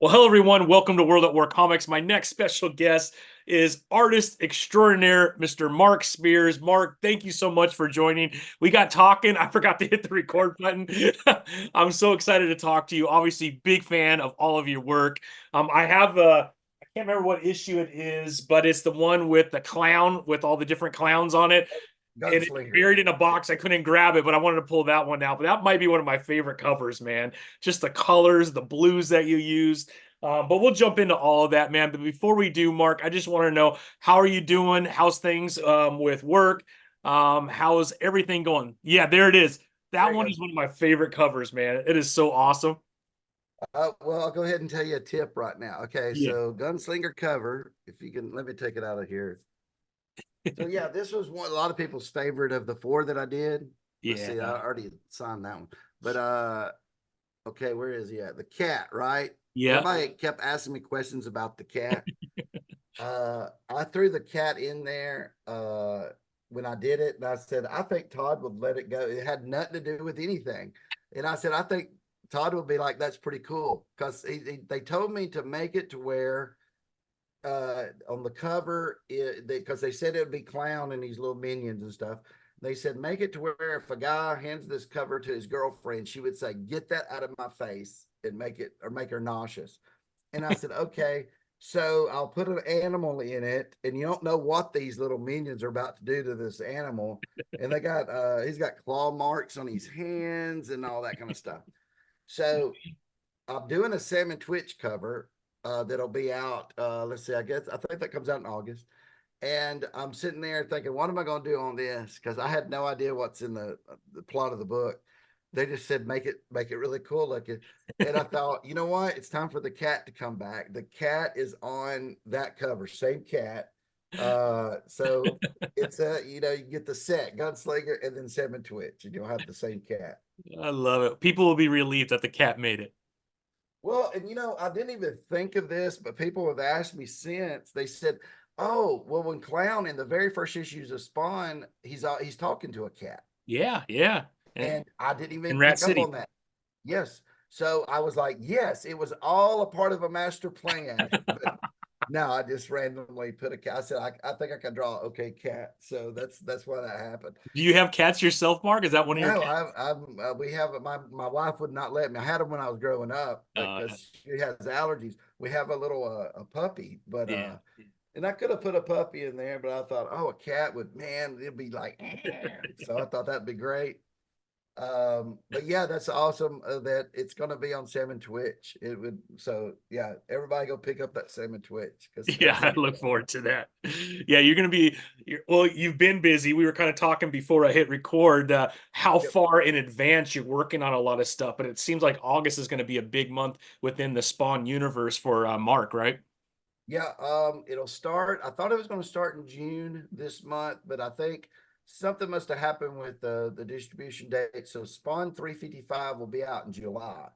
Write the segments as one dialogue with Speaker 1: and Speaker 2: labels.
Speaker 1: Well, hello everyone. Welcome to World at War Comics. My next special guest is artist extraordinaire, Mr. Mark Spears. Mark, thank you so much for joining. We got talking. I forgot to hit the record button. I'm so excited to talk to you. Obviously, big fan of all of your work. I have I can't remember what issue it is, but it's the one with the clown with all the different clowns on it. And it's
Speaker 2: Gunslinger.
Speaker 1: buried in a box. I couldn't grab it, but I wanted to pull that one out. But that might be one of my favorite covers, man. Just the colors, the blues that you used. But we'll jump into all of that, man. But before we do, Mark, I just want to know, how are you doing? How's things with work? How's everything going? Yeah, there it is.
Speaker 2: There
Speaker 1: That
Speaker 2: you
Speaker 1: one
Speaker 2: go.
Speaker 1: is one of my favorite covers, man. It is so awesome.
Speaker 2: Well, I'll go ahead and tell you a tip right now. Okay,
Speaker 1: Yeah.
Speaker 2: so Gunslinger cover, if you can, let me take it out of here. So yeah, this was a lot of people's favorite of the four that I did. Let's see, I
Speaker 1: Yeah.
Speaker 2: already signed that one. But okay, where is he at? The cat, right?
Speaker 1: Yeah.
Speaker 2: Everybody kept asking me questions about the cat. I threw the cat in there when I did it, and I said I think Todd would let it go. It had nothing to do with anything, and I said I think Todd would be like, "That's pretty cool," because they told me to make it to where on the cover, because they said it would be clown and these little minions and stuff. They said make it to where if a guy hands this cover to his girlfriend, she would say, "Get that out of my face," and make her nauseous. And I said, okay. So I'll put an animal in it, and you don't know what these little minions are about to do to this animal. And he's got claw marks on his hands and all that kind of stuff. So I'm doing a Salmon Twitch cover that'll be out. Let's see, I think that comes out in August. And I'm sitting there thinking, what am I going to do on this? Because I had no idea what's in the plot of the book. They just said make it really cool looking. And I thought, you know what? It's time for the cat to come back. The cat is on that cover, same cat. So it's you get the set Gunslinger and then Seven Twitch, and you'll have the same cat.
Speaker 1: I love it. People will be relieved that the cat made it.
Speaker 2: Well, and I didn't even think of this, but people have asked me since. They said, "Oh, well, when Clown in the very first issues of Spawn, he's talking to a cat,"
Speaker 1: Yeah, yeah. And
Speaker 2: and I didn't
Speaker 1: in
Speaker 2: even
Speaker 1: Rat
Speaker 2: pick up
Speaker 1: City.
Speaker 2: on that. Yes, so I was like, "Yes, it was all a part of a master plan." But no, I just randomly put a cat. I said, I think I can draw okay cat, so that's why that happened.
Speaker 1: Do you have cats yourself, Mark? Is that one of your
Speaker 2: No,
Speaker 1: cats?
Speaker 2: we have my wife would not let me. I had him when I was growing up, but because she has allergies, we have a little a puppy, but
Speaker 1: Yeah.
Speaker 2: and I could have put a puppy in there, but I thought, oh, a cat would, man, it'd be like, so I thought that'd be great. But yeah, that's awesome that it's going to be on Salmon Twitch. It would, so yeah, everybody go pick up that Salmon Twitch because
Speaker 1: Yeah, I look forward to that. Yeah, you're going to be, well, you've been busy. We were kind of talking before I hit record, how
Speaker 2: yep.
Speaker 1: far in advance you're working on a lot of stuff, but it seems like August is going to be a big month within the Spawn universe for Mark, right?
Speaker 2: Yeah, it'll start. I thought it was going to start in June this month, but I think something must have happened with the distribution date. So Spawn 355 will be out in July.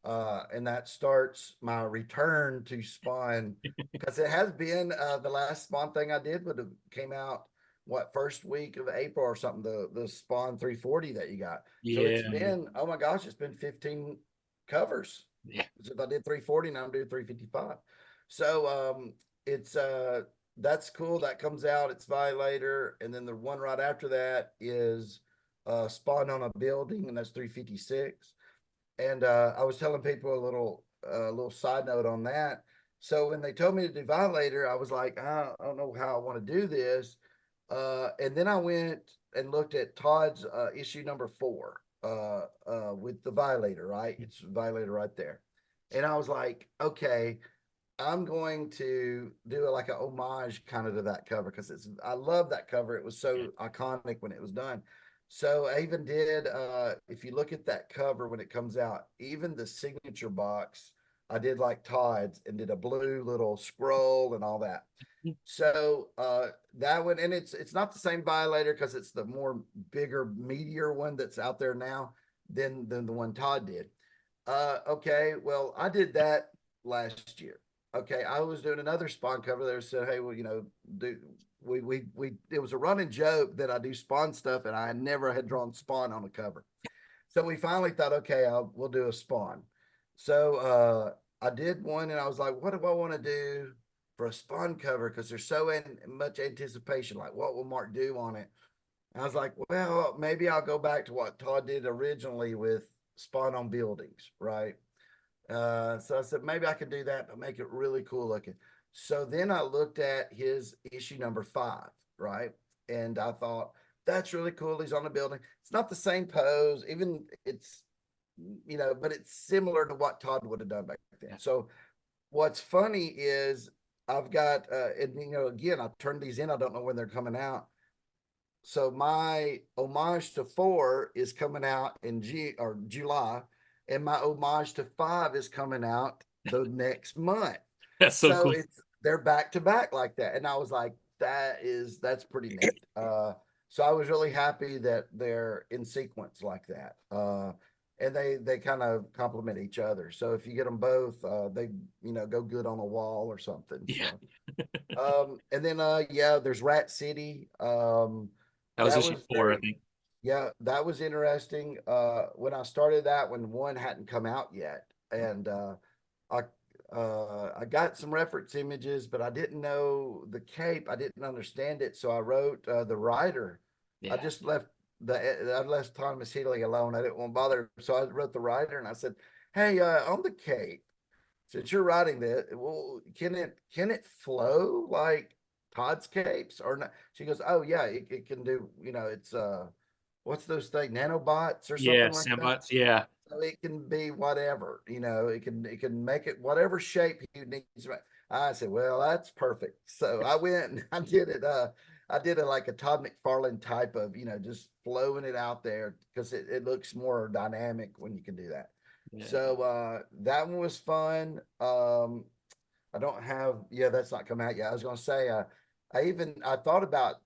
Speaker 2: And that starts my return to Spawn because it has been the last Spawn thing I did would have came out what first week of April or something, the Spawn 340 that you got. So it's
Speaker 1: Yeah.
Speaker 2: been, oh my gosh, it's been 15 covers.
Speaker 1: Yeah.
Speaker 2: Since I did 340, now I'm doing 355. So it's that's cool. That comes out, it's Violator, and then the one right after that is Spawn on a Building, and that's 356. And I was telling people a little side note on that. So when they told me to do Violator, I was like, I don't know how I want to do this. And then I went and looked at Todd's issue number 4 with the Violator, right? It's Violator right there. And I was like, okay, I'm going to do like a homage kind of to that cover because I love that cover. It was so iconic when it was done. So I even did if you look at that cover when it comes out, even the signature box, I did like Todd's and did a blue little scroll and all that. So that one, and it's not the same Violator because it's the more bigger, meatier one that's out there now than the one Todd did. Okay, well, I did that last year. Okay, I was doing another Spawn cover there. Said, hey, well, do we it was a running joke that I do Spawn stuff, and I never had drawn Spawn on the cover. So we finally thought, okay, we'll do a Spawn. So I did one and I was like, what do I want to do for a Spawn cover? Because there's so much anticipation. Like, what will Mark do on it? And I was like, well, maybe I'll go back to what Todd did originally with Spawn on buildings, right? So I said, maybe I could do that, but make it really cool looking. So then I looked at his issue number 5, right? And I thought, that's really cool. He's on the building. It's not the same pose, even it's, but it's similar to what Todd would have done back then. So what's funny is I've got, and again, I turned these in. I don't know when they're coming out. So my homage to 4 is coming out in July, and my homage to 5 is coming out the next month.
Speaker 1: That's so
Speaker 2: So
Speaker 1: cool.
Speaker 2: they're back to back like that. And I was like, that's pretty neat. So I was really happy that they're in sequence like that. And they kind of complement each other. So if you get them both, they go good on a wall or something.
Speaker 1: Yeah.
Speaker 2: So and then yeah, there's Rat City.
Speaker 1: That was
Speaker 2: That
Speaker 1: issue
Speaker 2: was
Speaker 1: 4, I
Speaker 2: very,
Speaker 1: think.
Speaker 2: yeah, that was interesting. When I started that, when 1 hadn't come out yet, and I I got some reference images, but I didn't know the cape. I didn't understand it, so I wrote the writer. I
Speaker 1: Yeah.
Speaker 2: just left I left Thomas Healy alone. I didn't want to bother, so I wrote the writer, and I said, "Hey, on the cape, since you're writing that, well, can it flow like Todd's capes or not?" She goes, "Oh yeah, it can do. It's what's those things, nanobots or
Speaker 1: Yeah,
Speaker 2: something like that.
Speaker 1: Sambots. Yeah.
Speaker 2: So it can be whatever. It can make it whatever shape you need." I said, "Well, that's perfect." So I went and I did it. I did it like a Todd McFarlane type of, just flowing it out there because it looks more dynamic when you can do that.
Speaker 1: Yeah.
Speaker 2: So that one was fun. I don't have, yeah, that's not come out yet. I was gonna say, I thought about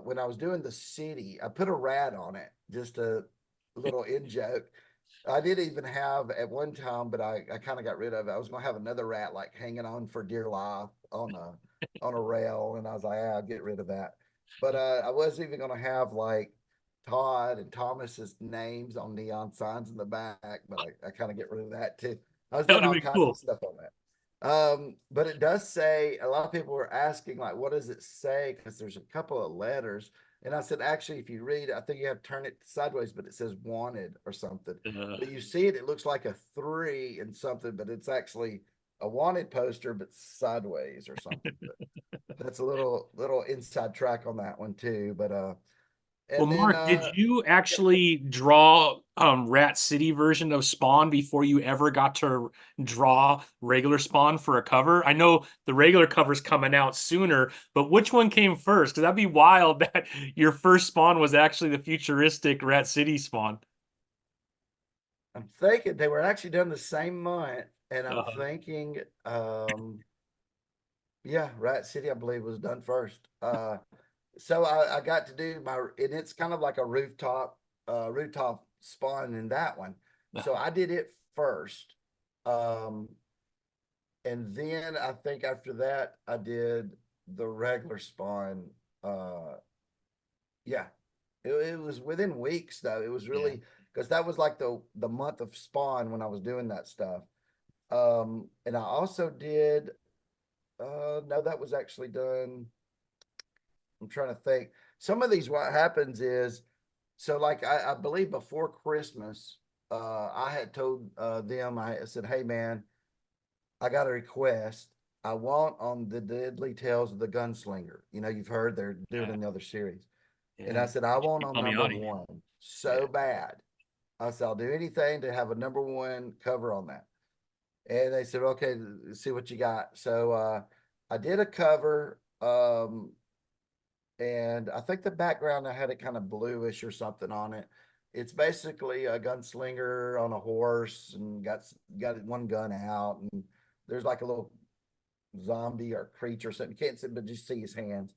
Speaker 2: when I was doing the city, I put a rat on it, just a little in joke. I did even have at one time, but I kind of got rid of it. I was gonna have another rat like hanging on for dear life on a rail, and I was like, I'll get rid of that. But I was even gonna have like Todd and Thomas's names on neon signs in the back, but I kind of get rid of that too. I was
Speaker 1: That
Speaker 2: doing
Speaker 1: would have
Speaker 2: all
Speaker 1: been
Speaker 2: kinds of
Speaker 1: cool.
Speaker 2: stuff on that. But it does say, a lot of people were asking, like, what does it say? Because there's a couple of letters. And I said, actually, if you read it, I think you have to turn it sideways, but it says wanted or something.
Speaker 1: Uh,
Speaker 2: But you see it looks like a 3 and something, but it's actually a wanted poster, but sideways or something. But that's a little inside track on that one too. But
Speaker 1: well,
Speaker 2: and then
Speaker 1: Mark, did you actually draw Rat City version of Spawn before you ever got to draw regular Spawn for a cover? I know the regular cover's coming out sooner, but which one came first? Because that'd be wild that your first Spawn was actually the futuristic Rat City Spawn.
Speaker 2: I'm thinking they were actually done the same month, and I'm
Speaker 1: Uh,
Speaker 2: thinking, yeah, Rat City, I believe, was done first. So I got to do and it's kind of like a rooftop spawn in that one. So I did it first. Um, and then I think after that, I did the regular spawn. Uh, yeah, it was within weeks though. It was
Speaker 1: yeah.
Speaker 2: really because that was like the month of spawn when I was doing that stuff. And I also did, no, that was actually done. I'm trying to think. Some of these, what happens is, so like I believe before Christmas, I had told them, I said, "Hey man, I got a request. I want on the Deadly Tales of the Gunslinger. You've heard they're doing
Speaker 1: Yeah.
Speaker 2: another series." And I
Speaker 1: Yeah.
Speaker 2: said, "I want
Speaker 1: Keep
Speaker 2: on
Speaker 1: on me
Speaker 2: number
Speaker 1: out of here.
Speaker 2: 1
Speaker 1: Yeah.
Speaker 2: so bad." I said, "I'll do anything to have a number 1 cover on that." And they said, "Okay, see what you got." So I did a cover. And I think the background I had it kind of bluish or something on it. It's basically a gunslinger on a horse and got one gun out, and there's like a little zombie or creature or something. You can't see, but just see his hands.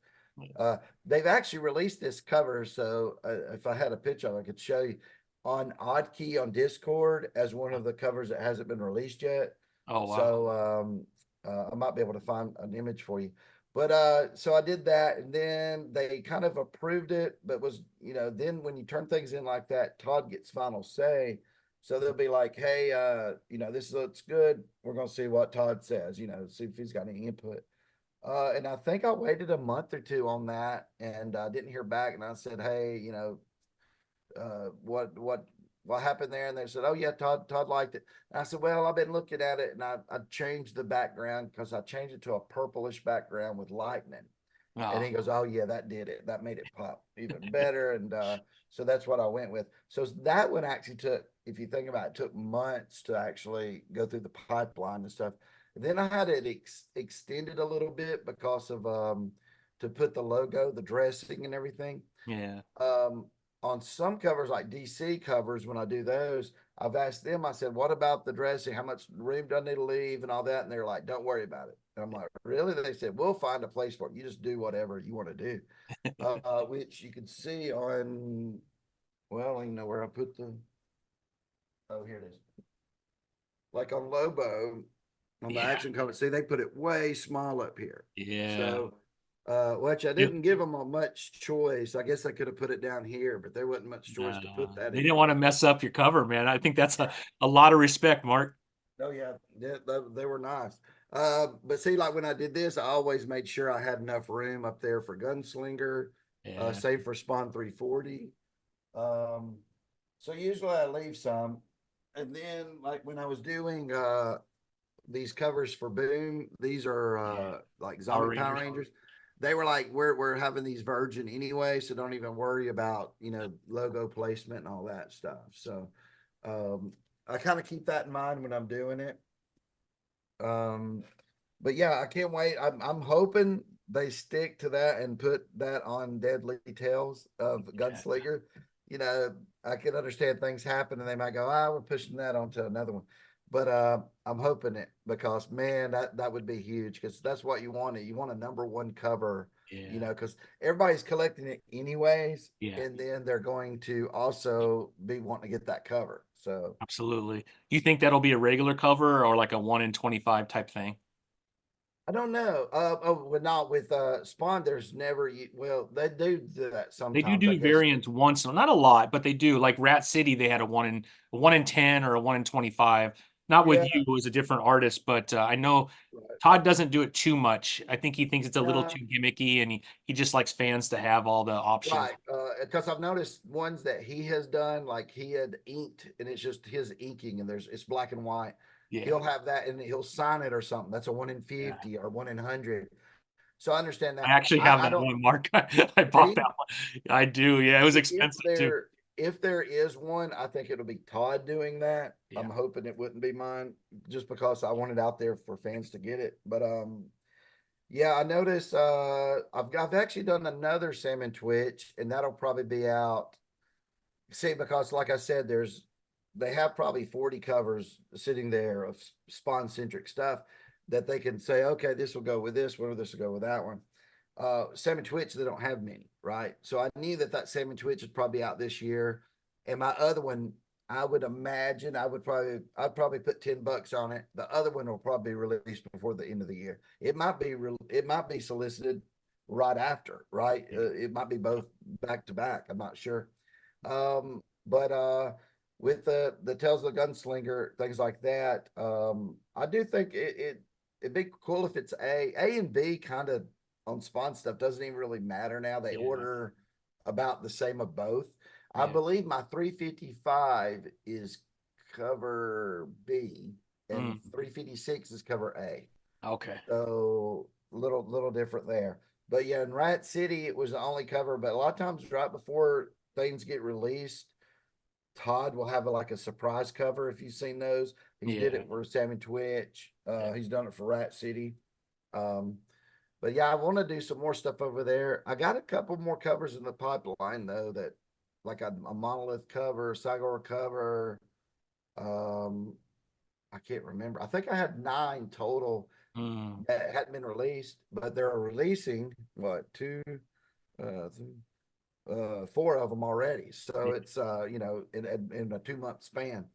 Speaker 2: Uh, they've actually released this cover, so if I had a picture of it, I could show you on Oddkey on Discord as one of the covers that hasn't been released yet.
Speaker 1: Oh wow.
Speaker 2: So I might be able to find an image for you. But so I did that, and then they kind of approved it, but was then when you turn things in like that, Todd gets final say. So they'll be like, hey, this looks good. We're gonna see what Todd says, see if he's got any input. And I think I waited a month or two on that, and I didn't hear back. And I said, hey, what happened there? And they said, oh yeah, Todd liked it. And I said, well, I've been looking at it, and I changed the background because I changed it to a purplish background with lightning. And he
Speaker 1: Oh,
Speaker 2: goes, oh yeah, that did it. That made it pop even better. And so that's what I went with. So that one actually took, if you think about it, took months to actually go through the pipeline and stuff. And then I had it extended a little bit because of to put the logo, the dressing and everything.
Speaker 1: yeah.
Speaker 2: Um, on some covers like DC covers, when I do those, I've asked them, I said, what about the dressing? How much room do I need to leave and all that? And they're like, don't worry about it. And I'm like, really? They said, we'll find a place for it. You just do whatever you want to do. Which you can see on, well, I don't even know where I put oh, here it is. Like on Lobo, on the
Speaker 1: Yeah.
Speaker 2: action comic, see, they put it way small up here.
Speaker 1: Yeah.
Speaker 2: So, which I
Speaker 1: Yep.
Speaker 2: didn't give them a much choice. I guess I could have put it down here, but there wasn't much choice to put that
Speaker 1: They
Speaker 2: in
Speaker 1: didn't want to
Speaker 2: there.
Speaker 1: mess up your cover, man. I think that's a lot of respect, Mark.
Speaker 2: Oh yeah, they were nice. But see, like when I did this, I always made sure I had enough room up there for Gunslinger,
Speaker 1: Yeah.
Speaker 2: save for Spawn 340. Um, so usually I leave some. And then like when I was doing these covers for Boom, these are
Speaker 1: Yeah.
Speaker 2: like
Speaker 1: Power
Speaker 2: Zombie Power
Speaker 1: Rangers.
Speaker 2: Rangers. They were like, we're having these virgin anyway, so don't even worry about logo placement and all that stuff. So um, I kind of keep that in mind when I'm doing it. Um, but yeah, I can't wait. I'm hoping they stick to that and put that on Deadly Tales of
Speaker 1: Yeah.
Speaker 2: Gunslinger. I can understand things happen and they might go, we're pushing that onto another one. But I'm hoping it because man, that would be huge because that's what you want. You want a number one cover,
Speaker 1: Yeah.
Speaker 2: because everybody's collecting it anyways,
Speaker 1: Yeah.
Speaker 2: and then they're going to also be wanting to get that cover. So
Speaker 1: Absolutely. You think that'll be a regular cover or like a 1 in 25 type thing?
Speaker 2: I don't know. Well, not with Spawn. There's never. Well, they do that
Speaker 1: They do
Speaker 2: sometimes, I
Speaker 1: do
Speaker 2: guess.
Speaker 1: variants once, not a lot, but they do. Like Rat City, they had a 1 in 10 or a 1 in 25. Not with
Speaker 2: Yeah,
Speaker 1: you, it was a different artist, but I know
Speaker 2: right.
Speaker 1: Todd doesn't do it too much. I think he thinks it's a little
Speaker 2: Yeah,
Speaker 1: too gimmicky, and he just likes fans to have all the options.
Speaker 2: right. Because I've noticed ones that he has done, like he had inked, and it's just his inking, and it's black and white.
Speaker 1: Yeah,
Speaker 2: He'll have that, and he'll sign it or something. That's a 1 in
Speaker 1: yeah.
Speaker 2: 50 or 1 in 100. So I understand
Speaker 1: I
Speaker 2: that.
Speaker 1: actually have
Speaker 2: I
Speaker 1: that
Speaker 2: don't.
Speaker 1: one, Mark. I bought
Speaker 2: See,
Speaker 1: that one. I do. Yeah, it was
Speaker 2: if
Speaker 1: expensive too.
Speaker 2: there is one, I think it'll be Todd doing that.
Speaker 1: Yeah.
Speaker 2: I'm hoping it wouldn't be mine, just because I want it out there for fans to get it. But yeah, I noticed. I've actually done another Salmon Twitch, and that'll probably be out. See, because like I said, they have probably 40 covers sitting there of Spawn centric stuff that they can say, okay, this will go with this one, or this will go with that one. Salmon Twitch, they don't have many, right? So I knew that Salmon Twitch is probably out this year, and my other one, I would imagine I'd probably put $10 on it. The other one will probably be released before the end of the year. It might be solicited right after, right? It might be both back to back. I'm not sure. But with the Tales of the Gunslinger, things like that, I do think it'd be cool if it's A and B kind of on Spawn stuff doesn't even really matter now. They
Speaker 1: Yeah.
Speaker 2: order about the same of both. I
Speaker 1: Yeah.
Speaker 2: believe my 355 is cover B and
Speaker 1: Mm,
Speaker 2: 356 is cover A.
Speaker 1: okay.
Speaker 2: So little different there. But yeah, in Rat City it was the only cover, but a lot of times right before things get released, Todd will have like a surprise cover if you've seen those. He did
Speaker 1: Yeah.
Speaker 2: it for Sammy Twitch.
Speaker 1: Yeah.
Speaker 2: He's done it for Rat City. Um, but yeah, I want to do some more stuff over there. I got a couple more covers in the pipeline though, that like a Monolith cover, Sagor cover. Um, I can't remember. I think I had 9 total
Speaker 1: Mm,
Speaker 2: that hadn't been released, but they're releasing what, two, three, 4 of them already. So
Speaker 1: yeah.
Speaker 2: it's in a 2 month span.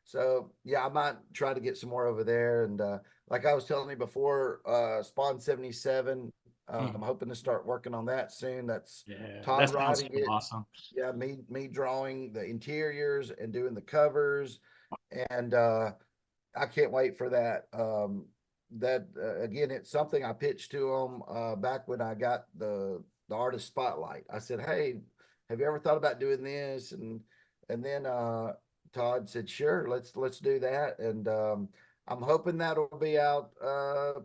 Speaker 2: So yeah, I might try to get some more over there. And like I was telling you before, Spawn 77, I'm hoping to start working on that soon. That's
Speaker 1: Yeah, that
Speaker 2: Todd
Speaker 1: sounds
Speaker 2: writing it.
Speaker 1: awesome.
Speaker 2: Yeah, me drawing the interiors and doing the covers, and I can't wait for that. That again, it's something I pitched to them back when I got the artist spotlight. I said, "Hey, have you ever thought about doing this?" And then Todd said, "Sure, let's do that." And I'm hoping that'll be out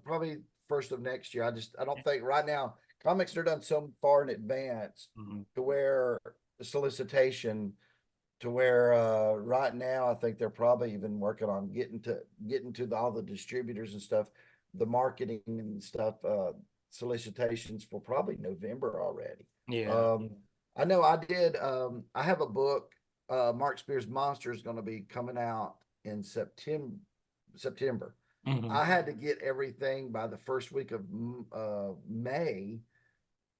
Speaker 2: probably first of next year. I don't think right now comics are done so far in advance
Speaker 1: Mhm.
Speaker 2: to where the solicitation to where right now I think they're probably even working on getting to all the distributors and stuff, the marketing and stuff, solicitations for probably November already.
Speaker 1: Yeah.
Speaker 2: Um, I know I did. I have a book. Mark Spears Monster is going to be coming out in September.
Speaker 1: Mhm.
Speaker 2: I had to get everything by the first week of May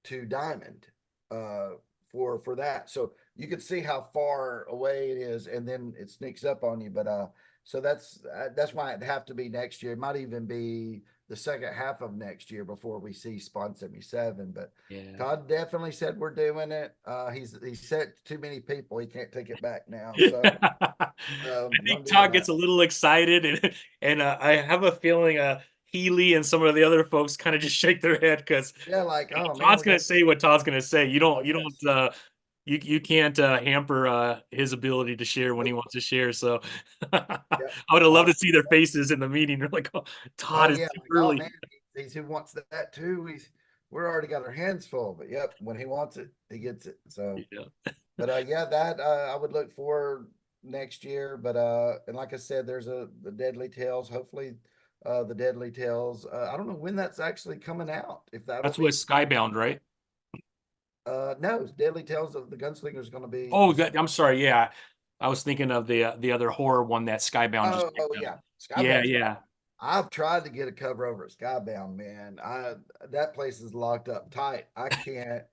Speaker 2: to Diamond uh, for that. So you can see how far away it is, and then it sneaks up on you. But so that's why it'd have to be next year. It might even be the second half of next year before we see Spawn 77. But
Speaker 1: Yeah.
Speaker 2: Todd definitely said we're doing it. He said to too many people he can't take it back now.
Speaker 1: Yeah.
Speaker 2: So
Speaker 1: I
Speaker 2: I'm
Speaker 1: think
Speaker 2: doing
Speaker 1: Todd gets
Speaker 2: that.
Speaker 1: a little excited, and I have a feeling Healy and some of the other folks kind of just shake their head because
Speaker 2: Yeah, like oh man,
Speaker 1: Todd's
Speaker 2: we
Speaker 1: gonna
Speaker 2: got
Speaker 1: say what Todd's gonna say.
Speaker 2: oh
Speaker 1: You
Speaker 2: yes.
Speaker 1: don't you can't hamper his ability to share when he
Speaker 2: Nope.
Speaker 1: wants to share. So I
Speaker 2: Yep.
Speaker 1: would have loved
Speaker 2: Oh,
Speaker 1: to see their faces in the meeting. They're like, "Oh, Todd
Speaker 2: oh
Speaker 1: is
Speaker 2: yeah,
Speaker 1: too
Speaker 2: like oh
Speaker 1: early."
Speaker 2: man, he's who wants that too. We're already got our hands full, but yep, when he wants it, he gets it. So,
Speaker 1: Yeah,
Speaker 2: but yeah, that I would look for next year. But and like I said, there's the Deadly Tales. Hopefully, the Deadly Tales. I don't know when that's actually coming out. If that'll
Speaker 1: that's what
Speaker 2: be
Speaker 1: Skybound, right?
Speaker 2: no, Deadly Tales of the Gunslinger is going to be
Speaker 1: Oh,
Speaker 2: this.
Speaker 1: I'm sorry. Yeah, I was thinking of the other horror one that Skybound just
Speaker 2: Oh
Speaker 1: picked up.
Speaker 2: yeah,
Speaker 1: Yeah,
Speaker 2: Skybound's.
Speaker 1: yeah,
Speaker 2: I've tried to get a cover over at Skybound, man. I that place is locked up tight. I can't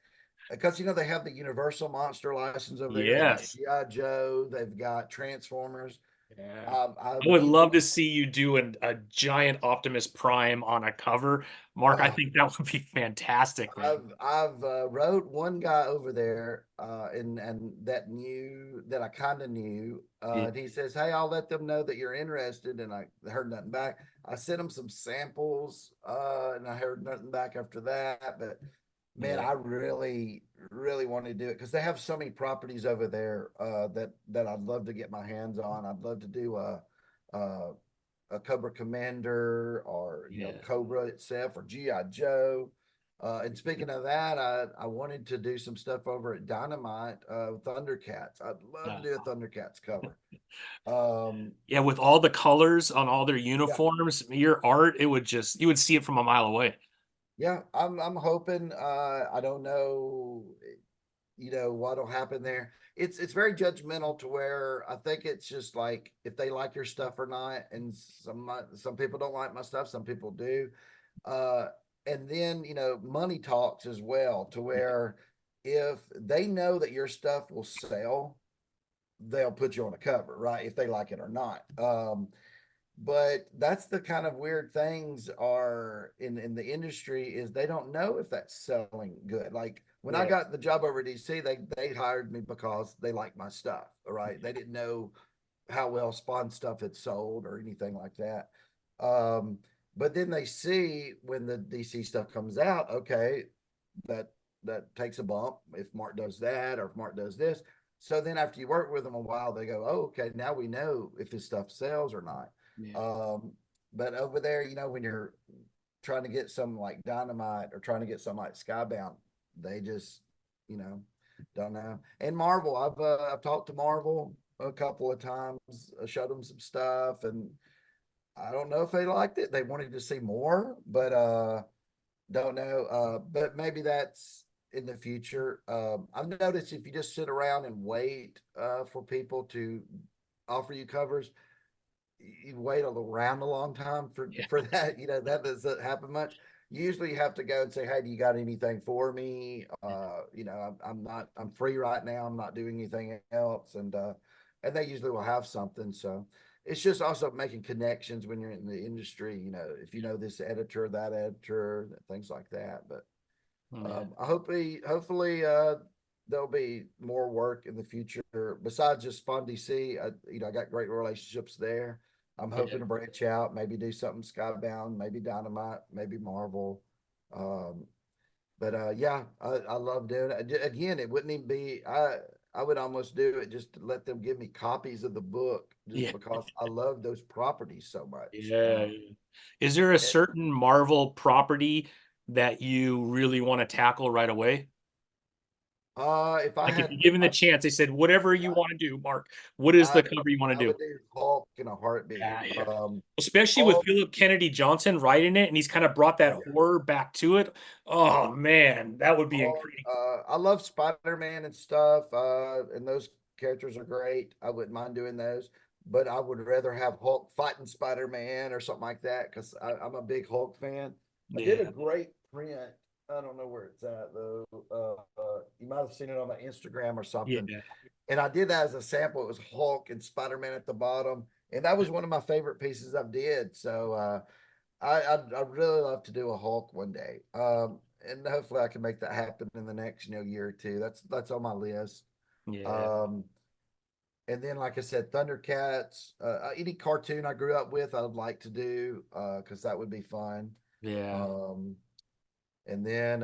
Speaker 2: because they have the Universal Monster license over there. They got
Speaker 1: yes.
Speaker 2: GI Joe. They've got Transformers.
Speaker 1: Yeah.
Speaker 2: I
Speaker 1: I would
Speaker 2: need to.
Speaker 1: love to see you do a giant Optimus Prime on a cover. Mark, I
Speaker 2: Uh,
Speaker 1: think that would be fantastic, man.
Speaker 2: I've wrote one guy over there, and that knew that I kind of knew,
Speaker 1: Yeah.
Speaker 2: and he says, "Hey, I'll let them know that you're interested." And I heard nothing back. I sent him some samples, and I heard nothing back after that. But man,
Speaker 1: Yeah.
Speaker 2: I really want to do it because they have so many properties over there that I'd love to get my hands on. I'd love to do a, a Cobra Commander or
Speaker 1: Yeah.
Speaker 2: Cobra itself or GI Joe. And speaking of that, I wanted to do some stuff over at Dynamite with Thundercats. I'd love to
Speaker 1: Uh,
Speaker 2: do a Thundercats cover. Um,
Speaker 1: yeah, with all the colors on all their
Speaker 2: yeah,
Speaker 1: uniforms, your art, it would just you would see it from a mile away.
Speaker 2: yeah, I'm hoping. I don't know, what'll happen there. It's very judgmental to where I think it's just like if they like your stuff or not, and some people don't like my stuff, some people do. Uh, and then money talks as well to where if they know that your stuff will sell, they'll put you on a cover, right? If they like it or not. But that's the kind of weird things are in the industry is they don't know if that's selling good. Like when I
Speaker 1: Yeah.
Speaker 2: got the job over at DC, they hired me because they liked my stuff, right? They didn't know how well Spawn stuff had sold or anything like that. Um, but then they see when the DC stuff comes out, okay, that that takes a bump if Mark does that or if Mark does this. So then after you work with them a while, they go, oh, okay, now we know if this stuff sells or not.
Speaker 1: Yeah.
Speaker 2: Um, but over there, when you're trying to get some like Dynamite or trying to get some like Skybound, they just, you know, don't know. And Marvel, I've talked to Marvel a couple of times, showed them some stuff, and I don't know if they liked it. They wanted to see more, but don't know. But maybe that's in the future. I've noticed if you just sit around and wait for people to offer you covers, you wait around a long time
Speaker 1: Yeah.
Speaker 2: for that. That doesn't happen much. You usually have to go and say, "Hey, do you got anything for me?" I'm not. I'm free right now. I'm not doing anything else, and they usually will have something. So it's just also making connections when you're in the industry. If you know this editor, that editor, things like that. But
Speaker 1: Yeah.
Speaker 2: Hopefully, there'll be more work in the future besides just Fun DC. I got great relationships there. I'm
Speaker 1: Yeah.
Speaker 2: hoping to branch out, maybe do something Skybound, maybe Dynamite, maybe Marvel. Um, but yeah, I love doing it. Again, it wouldn't even be. I would almost do it just to let them give me copies of the book, just
Speaker 1: Yeah.
Speaker 2: because I love those properties so much.
Speaker 1: Yeah. Is there a certain Marvel property that you really want to tackle right away?
Speaker 2: If I
Speaker 1: Like if
Speaker 2: had,
Speaker 1: you're
Speaker 2: if
Speaker 1: given the
Speaker 2: I,
Speaker 1: chance, they said, whatever you want to do, Mark, what is the
Speaker 2: I'd,
Speaker 1: cover you want to
Speaker 2: I
Speaker 1: do?
Speaker 2: would do Hulk in a heartbeat.
Speaker 1: Yeah, yeah. Especially with
Speaker 2: Hulk,
Speaker 1: Philip Kennedy Johnson writing it, and he's kind of brought
Speaker 2: oh
Speaker 1: that
Speaker 2: yeah,
Speaker 1: horror back to it. Oh man, that would be
Speaker 2: Hulk.
Speaker 1: incredible.
Speaker 2: I love Spider-Man and stuff, and those characters are great. I wouldn't mind doing those, but I would rather have Hulk fighting Spider-Man or something like that because I'm a big Hulk fan. I did a
Speaker 1: Yeah,
Speaker 2: great print. I don't know where it's at though. You might have seen it on my Instagram or something.
Speaker 1: yeah,
Speaker 2: And I did that as a sample. It was Hulk and Spider-Man at the bottom, and that was one of my favorite pieces I did. So I'd really love to do a Hulk one day, and hopefully I can make that happen in the next year or two. That's on my list.
Speaker 1: yeah,
Speaker 2: Um, and then, like I said, Thundercats, any cartoon I grew up with, I'd like to do because that would be fun.
Speaker 1: yeah.
Speaker 2: Um, and then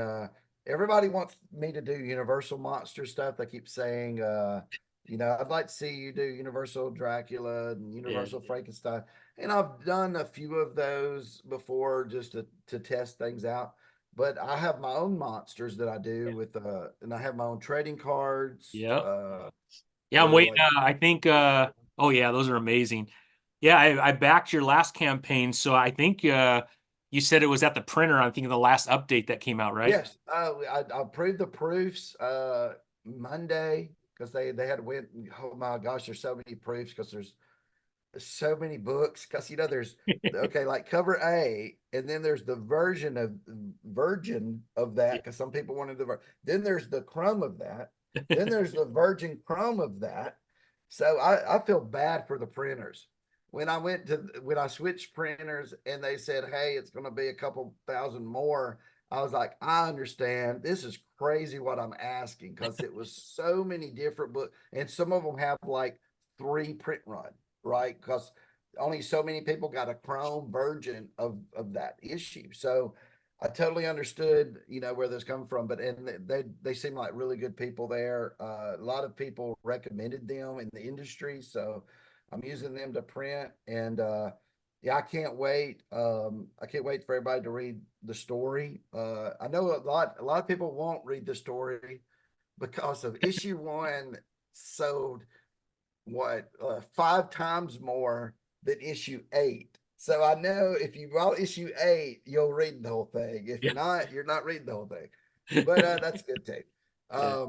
Speaker 2: everybody wants me to do Universal monster stuff. They keep saying, I'd like to see you do Universal Dracula and
Speaker 1: Yeah.
Speaker 2: Universal Frankenstein. And I've done a few of those before just to test things out. But I have my own monsters that I do with, and I have my own trading cards.
Speaker 1: Yep. Yeah, I'm
Speaker 2: They're
Speaker 1: waiting.
Speaker 2: like,
Speaker 1: I think. Oh yeah, those are amazing. Yeah, I backed your last campaign, so I think you said it was at the printer. I'm thinking the last update that came out, right?
Speaker 2: yes, I approved the proofs Monday because they had to win. Oh my gosh, there's so many proofs because there's so many books because there's okay, like cover A, and then there's the virgin of that because some people wanted then there's the crumb of that, then there's the virgin crumb of that. So I feel bad for the printers. When I switched printers and they said, hey, it's going to be a couple thousand more, I was like, I understand. This is crazy what I'm asking because it was so many different books, and some of them have like 3 print run, right? Because only so many people got a Chrome version of that issue. So I totally understood, where this come from. But and they seem like really good people there. A lot of people recommended them in the industry, so I'm using them to print. And yeah, I can't wait. I can't wait for everybody to read the story. I know a lot of people won't read the story because of issue 1 sold what 5 times more than issue 8. So I know if you bought issue 8, you'll read the whole thing. If
Speaker 1: Yeah.
Speaker 2: not, you're not reading the whole thing. But that's good too.
Speaker 1: Yeah.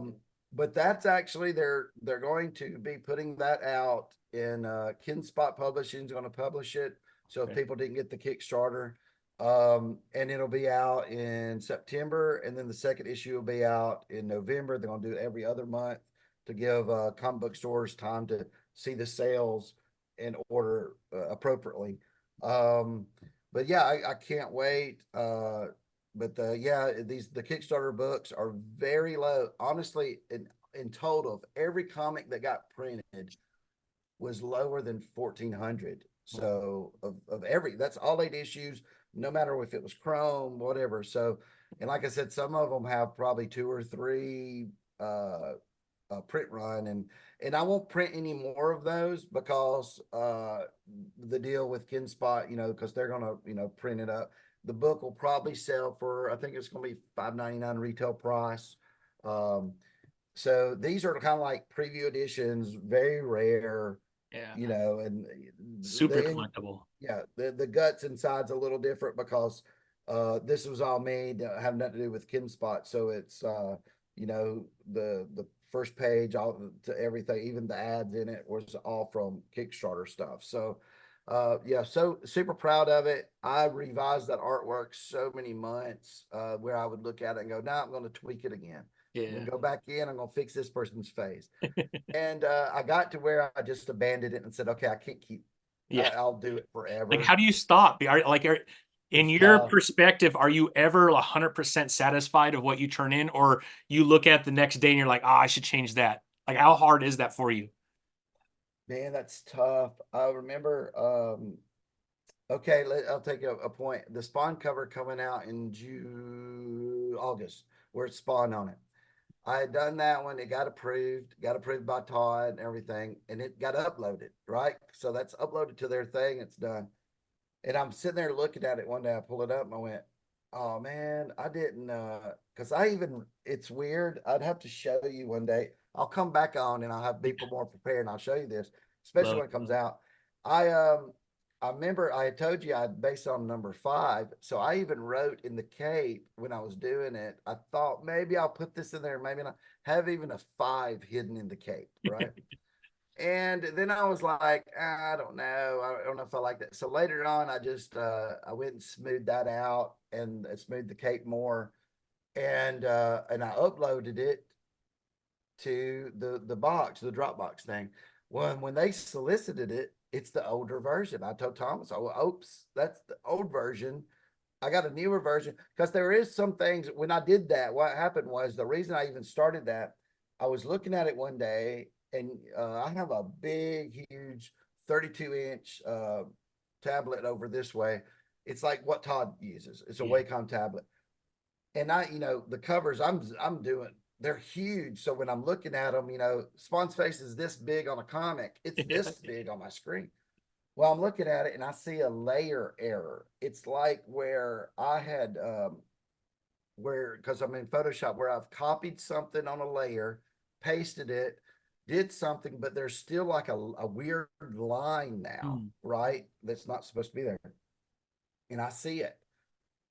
Speaker 2: But that's actually they're going to be putting that out in Kinspot Publishing is going to publish it. So if
Speaker 1: Okay.
Speaker 2: people didn't get the Kickstarter, and it'll be out in September, and then the second issue will be out in November. They're going to do it every other month to give comic book stores time to see the sales and order appropriately. Um, but yeah, I can't wait. But yeah, the Kickstarter books are very low. Honestly, in total, of every comic that got printed was lower than 1,400. So of every that's all 8 issues, no matter if it was Chrome, whatever. So, and like I said, some of them have probably 2 or 3 uh print run, and I won't print any more of those because the deal with Kinspot, because they're gonna print it up. The book will probably sell for, I think it's gonna be $5.99 retail price. Um, so these are kind of like preview editions, very rare,
Speaker 1: Yeah.
Speaker 2: and
Speaker 1: Super
Speaker 2: the
Speaker 1: collectible.
Speaker 2: yeah, the guts inside's a little different because this was all made have nothing to do with Kinspot. So it's the first page, all to everything, even the ads in it was all from Kickstarter stuff. So yeah, so super proud of it. I revised that artwork so many months where I would look at it and go, now I'm going to tweak it again. I'm
Speaker 1: Yeah.
Speaker 2: gonna go back in. I'm gonna fix this person's face. And I got to where I just abandoned it and said, okay, I can't keep.
Speaker 1: Yeah.
Speaker 2: I'll do it
Speaker 1: Like,
Speaker 2: forever.
Speaker 1: how do you stop? In
Speaker 2: It's
Speaker 1: your
Speaker 2: tough.
Speaker 1: perspective, are you ever 100% satisfied of what you turn in, or you look at the next day and you're like, I should change that? Like, how hard is that for you?
Speaker 2: Man, that's tough. I remember, okay, I'll take a point. The Spawn cover coming out in August, where it's Spawn on it. I had done that one. It got approved by Todd and everything, and it got uploaded, right? So that's uploaded to their thing. It's done. And I'm sitting there looking at it one day. I pulled it up and I went, "Oh man, I didn't." Because it's weird. I'd have to show you one day. I'll come back on and I'll have people more prepared and I'll show you this, especially
Speaker 1: Love
Speaker 2: when it comes out. I um, I remember I had told you I'd based on number 5, so I even wrote in the cape when I was doing it. I thought maybe I'll put this in there, maybe not. Have even a 5 hidden in the cape, right? And then I was like, I don't know. I don't know if I like that. So later on, I went and smoothed that out and smoothed the cape more. And I uploaded it to the box, the Dropbox thing. When they solicited it, it's the older version. I told Thomas, oh, oops, that's the old version. I got a newer version because there is some things when I did that. What happened was the reason I even started that. I was looking at it one day, and I have a big, huge 32-inch tablet over this way. It's like what Todd uses. It's a
Speaker 1: Yeah.
Speaker 2: Wacom tablet, and the covers I'm doing. They're huge. So when I'm looking at them, Spawn's face is this big on a comic. It's this big on my screen. Well, I'm looking at it and I see a layer error. It's like where I had where because I'm in Photoshop where I've copied something on a layer, pasted it, did something, but there's still like a weird line now,
Speaker 1: Mm.
Speaker 2: right? That's not supposed to be there. And I see it.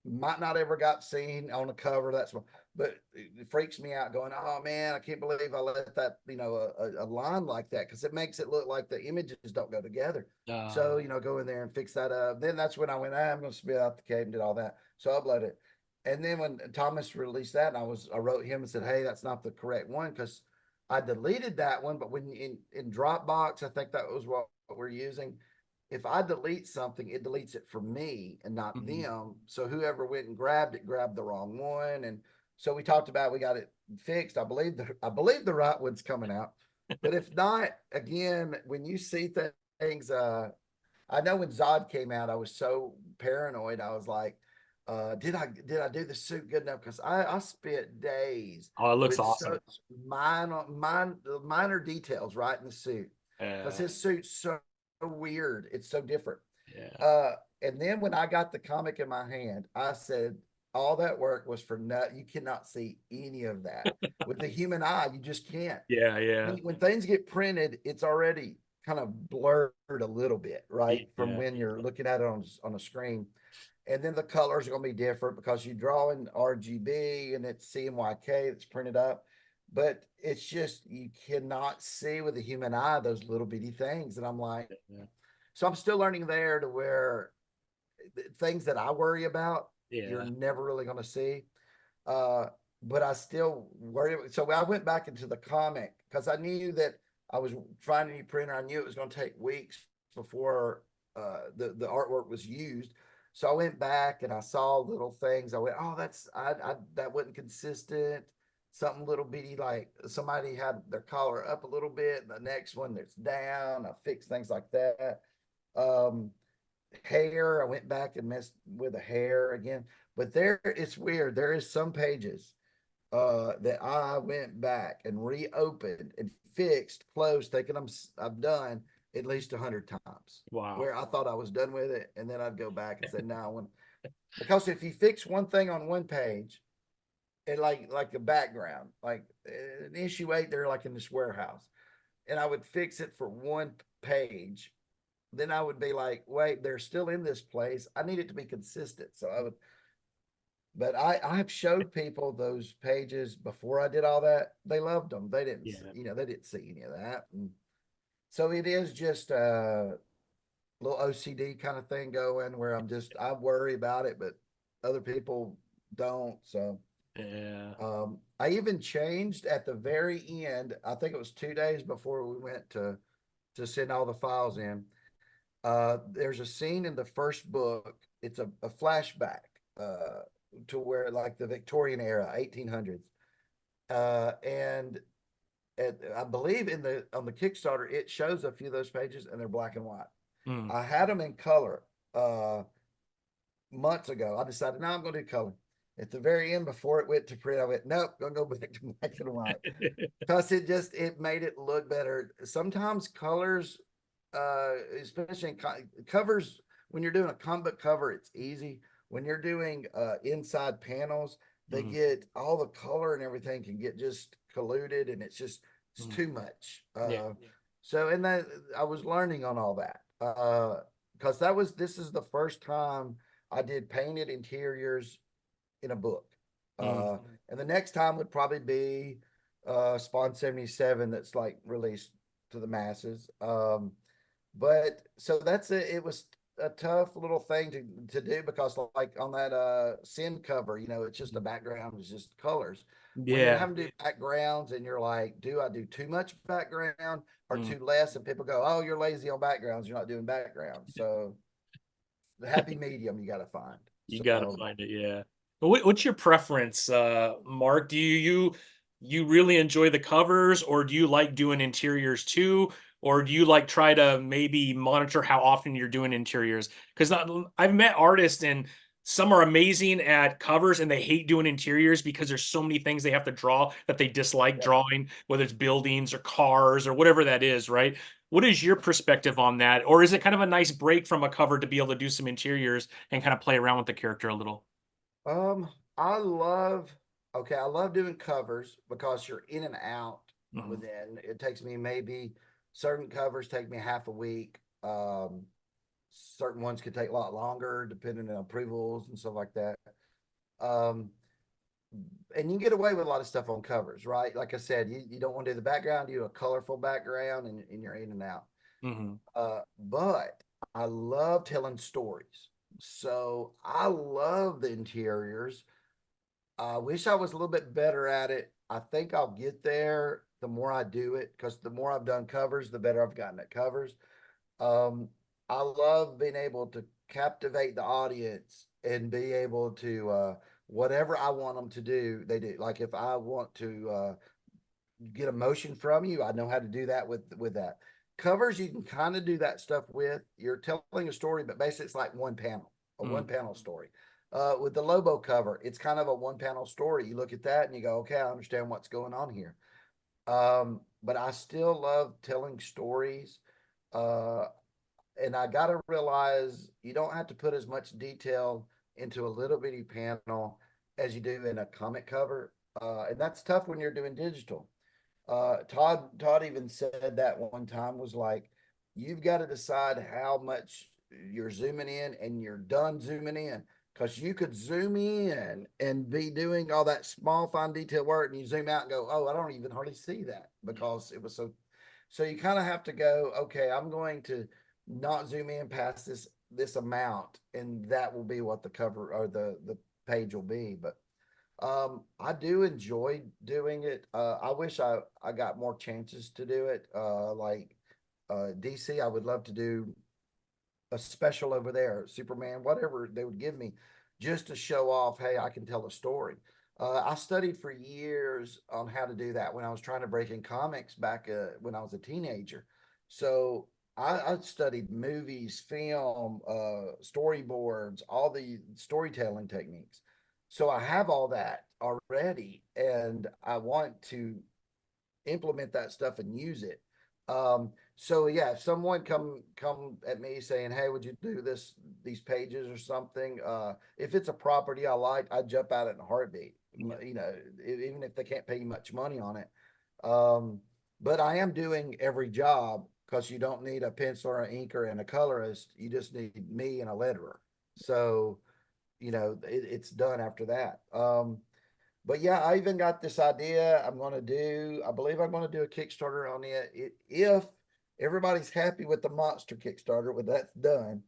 Speaker 2: Might not ever got seen on the cover. That's what, but it freaks me out. Going, oh man, I can't believe I let that a line like that because it makes it look like the images don't go together. So go in there and fix that up. Then that's when I went, I'm going to spit out the cave and did all that. So I uploaded it. And then when Thomas released that, and I wrote him and said, hey, that's not the correct one because I deleted that one. But when in Dropbox, I think that was what we're using, if I delete something, it deletes it for me and not
Speaker 1: Mm.
Speaker 2: them. So whoever went and grabbed it grabbed the wrong one. And so we talked about we got it fixed. I believe the right one's coming out. But if not, again, when you see things, I know when Zod came out, I was so paranoid. I was like, did I do the suit good enough? Because I spent days
Speaker 1: Oh, it looks
Speaker 2: with
Speaker 1: awesome.
Speaker 2: such minor details right in the suit because
Speaker 1: Yeah.
Speaker 2: his suit's so weird. It's so different.
Speaker 1: Yeah.
Speaker 2: Uh, and then when I got the comic in my hand, I said, all that work was for nut. You cannot see any of that with the human eye. You just can't.
Speaker 1: Yeah. Yeah.
Speaker 2: When things get printed, it's already kind of blurred a little bit, right? From
Speaker 1: Yeah.
Speaker 2: when you're looking at it on a screen. And then the colors are going to be different because you draw in RGB and it's CMYK that's printed up. But it's just, you cannot see with the human eye those little bitty things. And I'm like,
Speaker 1: Yeah.
Speaker 2: so I'm still learning there to where things that I worry about, you're
Speaker 1: Yeah.
Speaker 2: never really going to see. Uh, but I still worry. So I went back into the comic because I knew that I was trying a new printer. I knew it was going to take weeks before the artwork was used. So I went back and I saw little things. I went, oh, that wasn't consistent. Something little bitty, like somebody had their collar up a little bit. The next one that's down. I fixed things like that. Um, Hair, I went back and messed with the hair again. But it's weird. There is some pages that I went back and reopened and fixed, closed, thinking I've done at least 100 times.
Speaker 1: Wow.
Speaker 2: Where I thought I was done with it, and then I'd go back and say, "No, I want." Because if you fix one thing on one page, and like a background, like an issue 8, they're like in this warehouse, and I would fix it for one page, then I would be like, wait, they're still in this place. I need it to be consistent. So I would, but I have showed people those pages before I did all that. They loved them. They didn't,
Speaker 1: Yeah.
Speaker 2: they didn't see any of that. And so it is just a little OCD kind of thing going where I worry about it, but other people don't. So
Speaker 1: Yeah.
Speaker 2: I even changed at the very end. I think it was 2 days before we went to send all the files in. There's a scene in the first book. It's a flashback uh, to where like the Victorian era, 1800s, and I believe in the on the Kickstarter it shows a few of those pages and they're black and white.
Speaker 1: Mm.
Speaker 2: I had them in color uh, months ago. I decided, no, I'm going to do color. At the very end, before it went to print, I went, nope, gonna go back to black and white because it made it look better. Sometimes colors, especially in covers, when you're doing a comic book cover, it's easy. When you're doing inside panels, they
Speaker 1: Mhm.
Speaker 2: get all the color and everything can get just colluded, and it's
Speaker 1: Mhm.
Speaker 2: too much.
Speaker 1: Yeah.
Speaker 2: So and that I was learning on all that because this is the first time I did painted interiors in a book.
Speaker 1: Mm.
Speaker 2: And the next time would probably be Spawn 77 that's like released to the masses. But so that's it. It was a tough little thing to do because like on that sin cover, it's just a background, it's just colors. When you're
Speaker 1: Yeah.
Speaker 2: having to do backgrounds and you're like, do I do too much background or
Speaker 1: Mm.
Speaker 2: too less? And people go, oh, you're lazy on backgrounds, you're not doing backgrounds. So the happy medium you got to find.
Speaker 1: You got to
Speaker 2: So
Speaker 1: find it, yeah. But what's your preference, Mark? Do you really enjoy the covers, or do you like doing interiors too, or do you like try to maybe monitor how often you're doing interiors? Because I've met artists and some are amazing at covers and they hate doing interiors because there's so many things they have to draw that they dislike
Speaker 2: yep.
Speaker 1: drawing, whether it's buildings or cars or whatever that is, right? What is your perspective on that? Or is it kind of a nice break from a cover to be able to do some interiors and kind of play around with the character a little?
Speaker 2: Um, I love I love doing covers because you're in and out
Speaker 1: Mhm.
Speaker 2: within. It takes me maybe certain covers take me half a week. Certain ones could take a lot longer depending on approvals and stuff like that. Um, and you get away with a lot of stuff on covers, right? Like I said, you don't want to do the background, you do a colorful background and you're in and out.
Speaker 1: Mhm.
Speaker 2: But I love telling stories. So I love the interiors. I wish I was a little bit better at it. I think I'll get there the more I do it because the more I've done covers, the better I've gotten at covers. Um, I love being able to captivate the audience and be able to whatever I want them to do, they do. Like if I want to get emotion from you, I know how to do that with that. Covers you can kind of do that stuff with. You're telling a story, but basically it's like one panel, a one
Speaker 1: Mhm.
Speaker 2: panel story. With the Lobo cover, it's kind of a one panel story. You look at that and you go, okay, I understand what's going on here. But I still love telling stories. Uh, and I got to realize you don't have to put as much detail into a little bitty panel as you do in a comic cover. And that's tough when you're doing digital. Todd even said that one time was like, you've got to decide how much you're zooming in and you're done zooming in because you could zoom in and be doing all that small fine detail work and you zoom out and go, oh, I don't even hardly see that because it was so you kind of have to go, okay, I'm going to not zoom in past this amount and that will be what the cover or the page will be. But I do enjoy doing it. I wish I got more chances to do it. Like DC, I would love to do a special over there, Superman, whatever they would give me, just to show off, hey, I can tell a story. I studied for years on how to do that when I was trying to break in comics back when I was a teenager. So I studied movies, film, storyboards, all the storytelling techniques. So I have all that already, and I want to implement that stuff and use it. So yeah, if someone come at me saying, "Hey, would you do these pages or something?" If it's a property I like, I jump at it in a heartbeat.
Speaker 1: Yeah.
Speaker 2: Even if they can't pay you much money on it. Um, but I am doing every job because you don't need a pencil or an inker and a colorist. You just need me and a letterer. So it's done after that. But yeah, I even got this idea. I believe I'm going to do a Kickstarter on it. If everybody's happy with the monster Kickstarter, when that's done,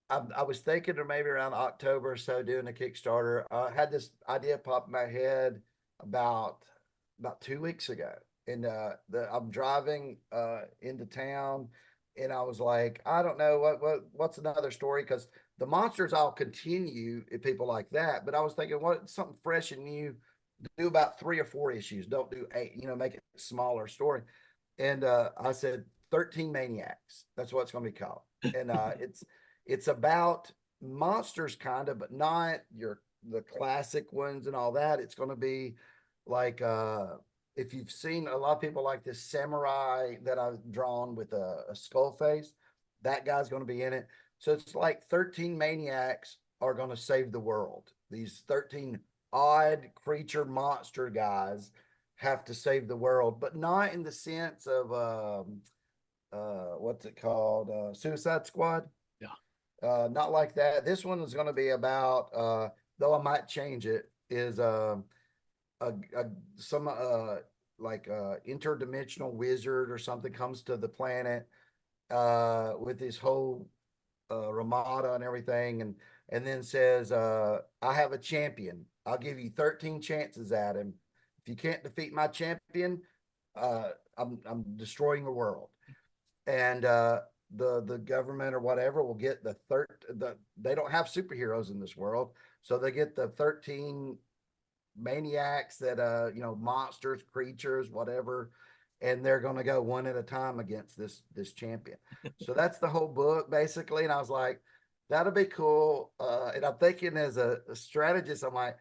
Speaker 2: I was thinking or maybe around October or so doing a Kickstarter. I had this idea pop in my head about 2 weeks ago. And I'm driving into town and I was like, I don't know what's another story, because the monsters I'll continue if people like that. But I was thinking, what something fresh and new. Do about 3 or 4 issues. Don't do 8. Make it a smaller story. And I said 13 Maniacs. That's what it's going to be called. And it's about monsters, kind of, but not the classic ones and all that. It's going to be like if you've seen, a lot of people like this samurai that I've drawn with a skull face. That guy's going to be in it. So it's like 13 maniacs are going to save the world. These 13 odd creature monster guys have to save the world, but not in the sense of what's it called? Suicide Squad.
Speaker 1: Yeah.
Speaker 2: Not like that. This one is going to be about though I might change it, is some like interdimensional wizard or something comes to the planet with his whole Ramada and everything, and then says, I have a champion. I'll give you 13 chances at him. If you can't defeat my champion, I'm destroying the world. And the government or whatever will get they don't have superheroes in this world, so they get the 13 maniacs that monsters, creatures, whatever, and they're going to go one at a time against this champion. So that's the whole book basically. And I was like, that'll be cool. And I'm thinking, as a strategist, I'm like,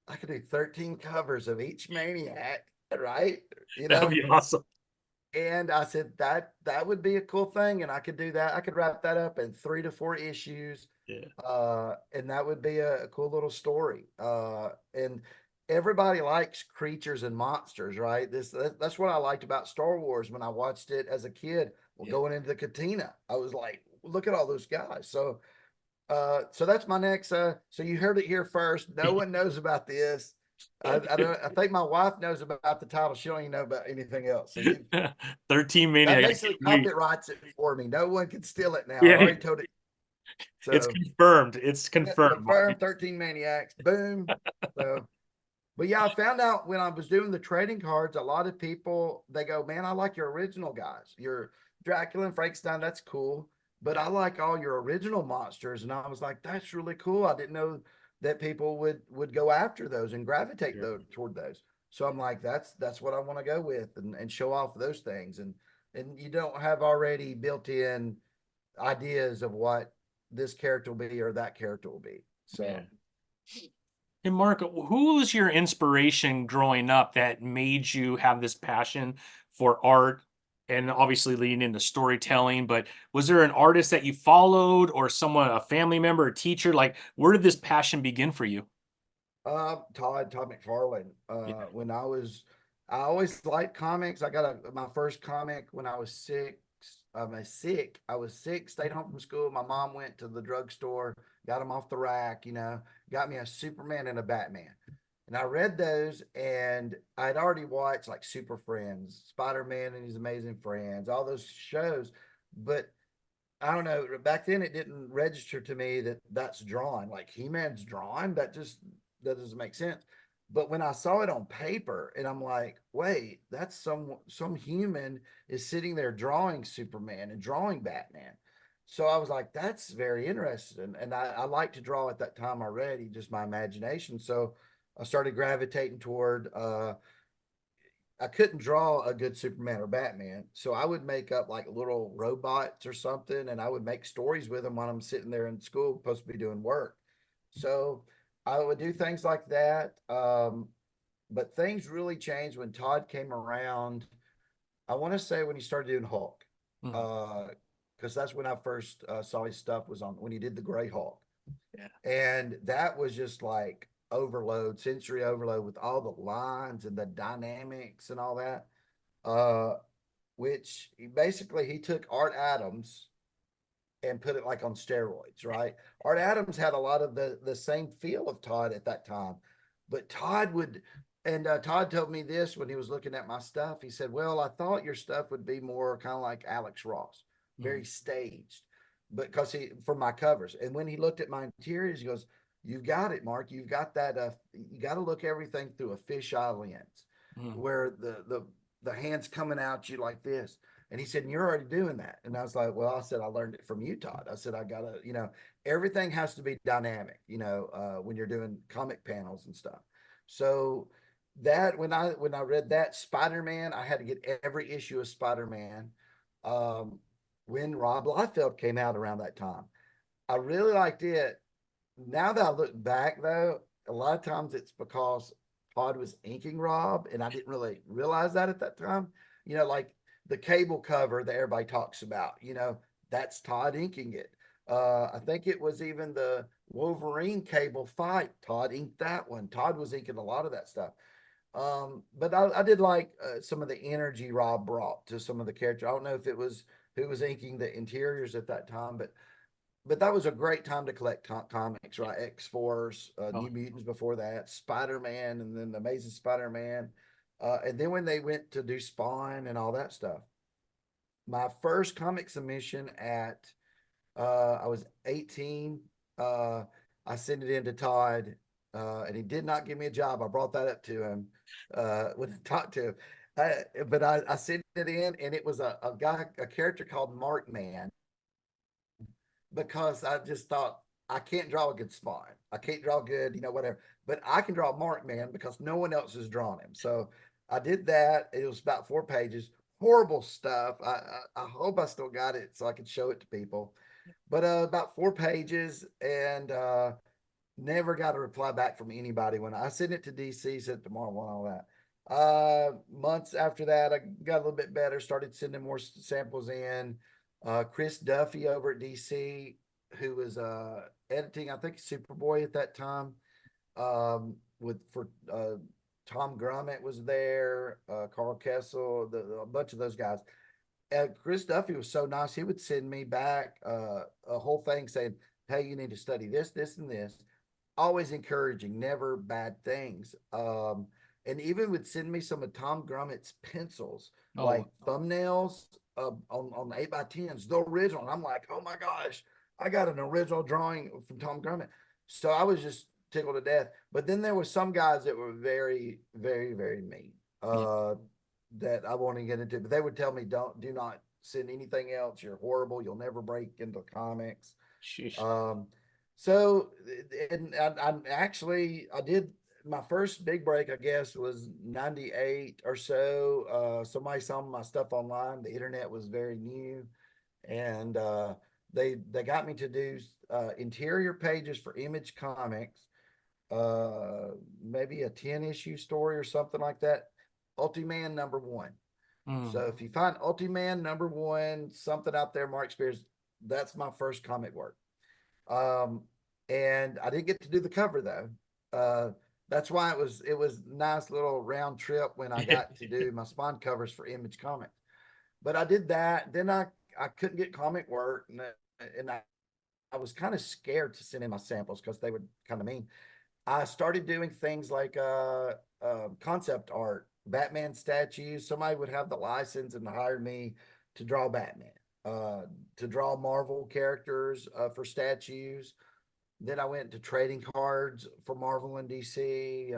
Speaker 2: I could do 13 covers of each maniac, right?
Speaker 1: That'd be awesome.
Speaker 2: And I said that would be a cool thing, and I could do that. I could wrap that up in 3 to 4 issues.
Speaker 1: Yeah.
Speaker 2: And that would be a cool little story. And everybody likes creatures and monsters, right? That's what I liked about Star Wars when I watched it as a kid. Well, going into the cantina, I was like, look at all those guys. So so that's my next so you heard it here first. No one knows about this. I think my wife knows about the title. She don't even know about anything else. So
Speaker 1: 13
Speaker 2: that
Speaker 1: Maniacs.
Speaker 2: basically copyrights it for me. No one can steal it now.
Speaker 1: Yeah,
Speaker 2: I already told it. So
Speaker 1: it's confirmed. It's confirmed.
Speaker 2: confirmed 13 Maniacs. Boom. So, but yeah, I found out when I was doing the trading cards, a lot of people, they go, man, I like your original guys. Your Dracula and Frankenstein, that's cool. But I like all your original monsters. And I was like, that's really cool. I didn't know that people would go after those and gravitate toward those. So I'm like, that's what I want to go with, and show off those things. And you don't have already built in ideas of what this character will be or that character will be. So
Speaker 1: yeah. And Mark, who was your inspiration growing up that made you have this passion for art and obviously leading into storytelling? But was there an artist that you followed, or someone, a family member, a teacher? Like, where did this passion begin for you?
Speaker 2: Todd McFarlane.
Speaker 1: Yeah.
Speaker 2: When I always liked comics. I got my first comic when I was 6. I was sick, stayed home from school. My mom went to the drugstore, got them off the rack, got me a Superman and a Batman. And I read those, and I'd already watched like Super Friends, Spider-Man and His Amazing Friends, all those shows. But I don't know, back then it didn't register to me that that's drawn. Like He-Man's drawn, that doesn't make sense. But when I saw it on paper, and I'm like, wait, that's some human is sitting there drawing Superman and drawing Batman. So I was like, that's very interesting. And I like to draw at that time already, just my imagination. So I started gravitating toward I couldn't draw a good Superman or Batman. So I would make up like little robots or something, and I would make stories with them while I'm sitting there in school, supposed to be doing work. So I would do things like that. But things really changed when Todd came around. I want to say when he started doing Hulk,
Speaker 1: Mhm.
Speaker 2: Because that's when I first saw his stuff, was on when he did the Gray Hulk.
Speaker 1: Yeah.
Speaker 2: And that was just like overload, sensory overload, with all the lines and the dynamics and all that. Which he took Art Adams and put it like on steroids, right? Art Adams had a lot of the same feel of Todd at that time, but Todd would, and Todd told me this when he was looking at my stuff. He said, "Well, I thought your stuff would be more kind of like Alex Ross, very staged, because for my covers." And when he looked at my interiors, he goes, "You've got it, Mark. You've got that. You got to look everything through a fisheye lens,
Speaker 1: Mhm.
Speaker 2: where the hands coming out you like this." And he said, and you're already doing that. And I was like, well, I said, I learned it from you, Todd. I said, I gotta, everything has to be dynamic, when you're doing comic panels and stuff. So that when I read that Spider-Man, I had to get every issue of Spider-Man. When Rob Liefeld came out around that time, I really liked it. Now that I look back, though, a lot of times it's because Todd was inking Rob, and I didn't really realize that at that time. Like the Cable cover that everybody talks about, that's Todd inking it. I think it was even the Wolverine Cable fight. Todd inked that one. Todd was inking a lot of that stuff. But I did like some of the energy Rob brought to some of the characters. I don't know if it was who was inking the interiors at that time, but that was a great time to collect comics, right? X-Force,
Speaker 1: Oh,
Speaker 2: New Mutants before that, Spider-Man, and then the Amazing Spider-Man. And then when they went to do Spawn and all that stuff, my first comic submission at I was 18. I sent it in to Todd, and he did not give me a job. I brought that up to him when I talked to him. But I sent it in, and it was a character called Mark Man, because I just thought I can't draw a good Spawn. I can't draw good, whatever. But I can draw Mark Man because no one else has drawn him. So I did that. It was about 4 pages. Horrible stuff. I hope I still got it so I can show it to people. But about 4 pages, and never got a reply back from anybody. When I sent it to DC, said tomorrow, and all that. Months after that, I got a little bit better, started sending more samples in. Chris Duffy over at DC, who was editing, I think, Superboy at that time, with for Tom Grummett was there, Carl Kessel, a bunch of those guys. Chris Duffy was so nice. He would send me back a whole thing saying, "Hey, you need to study this, this, and this." Always encouraging, never bad things. And even would send me some of Tom Grummett's pencils,
Speaker 1: oh,
Speaker 2: like thumbnails on 8x10s, the original. And I'm like, oh my gosh, I got an original drawing from Tom Grummett. So I was just tickled to death. But then there were some guys that were very, very, very mean.
Speaker 1: yeah.
Speaker 2: That I won't even get into, but they would tell me, do not send anything else. You're horrible. You'll never break into comics.
Speaker 1: Sheesh.
Speaker 2: Um, so, and I did my first big break, I guess, was 98 or so. Somebody saw my stuff online. The internet was very new. And they got me to do interior pages for Image Comics, maybe a 10-issue story or something like that. Ultiman #1.
Speaker 1: Mm.
Speaker 2: So if you find Ultiman #1, something out there, Mark Spears, that's my first comic work. Um, and I didn't get to do the cover though. That's why it was nice little round trip when I got to do my Spawn covers for Image Comics. But I did that. Then I couldn't get comic work, and I was kind of scared to send in my samples because they would kind of mean. I started doing things like concept art, Batman statues. Somebody would have the license and hire me to draw Batman, to draw Marvel characters for statues. Then I went to trading cards for Marvel and DC.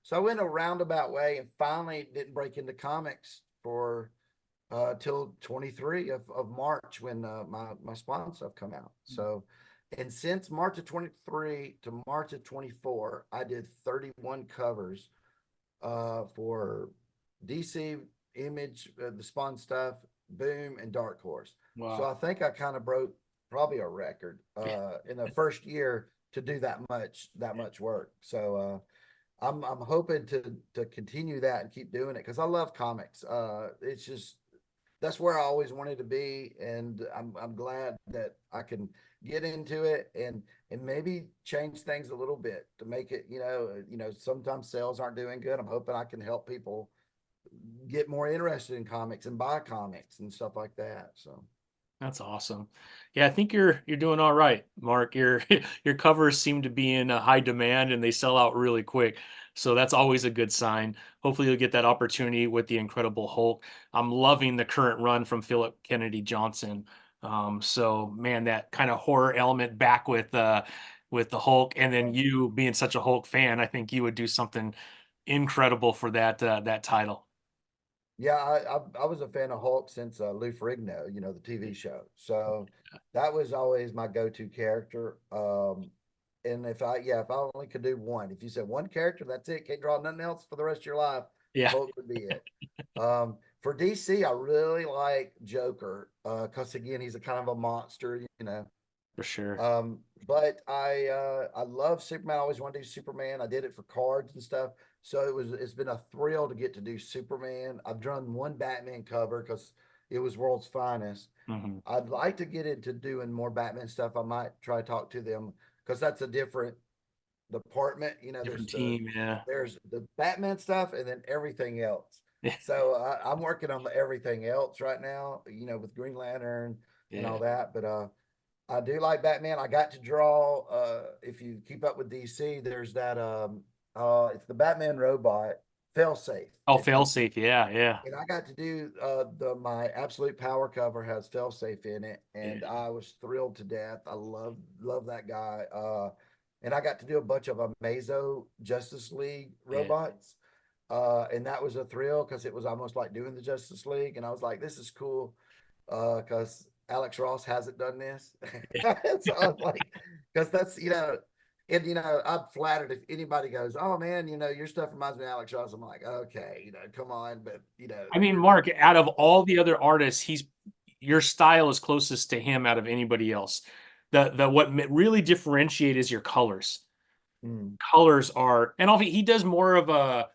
Speaker 2: So I went a roundabout way, and finally didn't break into comics for till 23 of March, when my Spawn stuff come out. So, and since March of 23 to March of 24, I did 31 covers for DC, Image, the Spawn stuff, Boom, and Darkhorse. So
Speaker 1: Wow.
Speaker 2: I think I kind of broke probably a record in the first year to do that much work. So I'm hoping to continue that and keep doing it because I love comics. It's just that's where I always wanted to be, and I'm glad that I can get into it and maybe change things a little bit to make it, sometimes sales aren't doing good. I'm hoping I can help people get more interested in comics and buy comics and stuff like that. So
Speaker 1: That's awesome. Yeah, I think you're doing all right, Mark. Your your covers seem to be in a high demand and they sell out really quick. So that's always a good sign. Hopefully you'll get that opportunity with the Incredible Hulk. I'm loving the current run from Philip Kennedy Johnson. So man, that kind of horror element back with the Hulk, and then you being such a Hulk fan, I think you would do something incredible for that title.
Speaker 2: Yeah, I was a fan of Hulk since Lou Ferrigno, you know, the TV show. So that was always my go-to character. And if I only could do one, if you said one character, that's it, can't draw nothing else for the rest of your life,
Speaker 1: Yeah,
Speaker 2: Hulk would be it. For DC, I really like Joker, because again, he's a kind of a monster, you know.
Speaker 1: for sure.
Speaker 2: But I love Superman. I always want to do Superman. I did it for cards and stuff. So it's been a thrill to get to do Superman. I've drawn one Batman cover because it was World's Finest.
Speaker 1: Hmm.
Speaker 2: I'd like to get into doing more Batman stuff. I might try to talk to them because that's a different department. You know,
Speaker 1: Different team, yeah.
Speaker 2: there's the Batman stuff and then everything else.
Speaker 1: Yeah,
Speaker 2: So I'm working on the everything else right now. You know, with Green Lantern and
Speaker 1: yeah,
Speaker 2: all that. But I do like Batman. I got to draw. If you keep up with DC, there's that. It's the Batman robot, Failsafe.
Speaker 1: oh, fail safe, yeah, yeah,
Speaker 2: And I got to do the my Absolute Power cover has Failsafe in it, and
Speaker 1: yeah,
Speaker 2: I was thrilled to death. I love that guy. And I got to do a bunch of Amazo Justice League
Speaker 1: yeah.
Speaker 2: robots. And that was a thrill because it was almost like doing the Justice League, and I was like, this is cool because Alex Ross hasn't done this. So I was like, because that's, you know, and you know, I'm flattered if anybody goes, oh man, you know, your stuff reminds me of Alex Ross. I'm like, okay, you know, come on, but you know,
Speaker 1: I mean,
Speaker 2: you're
Speaker 1: Mark, out of all the other artists, he's your style is closest to him out of anybody else. The what really differentiate is your colors.
Speaker 2: mm,
Speaker 1: Colors are, and he does more of a,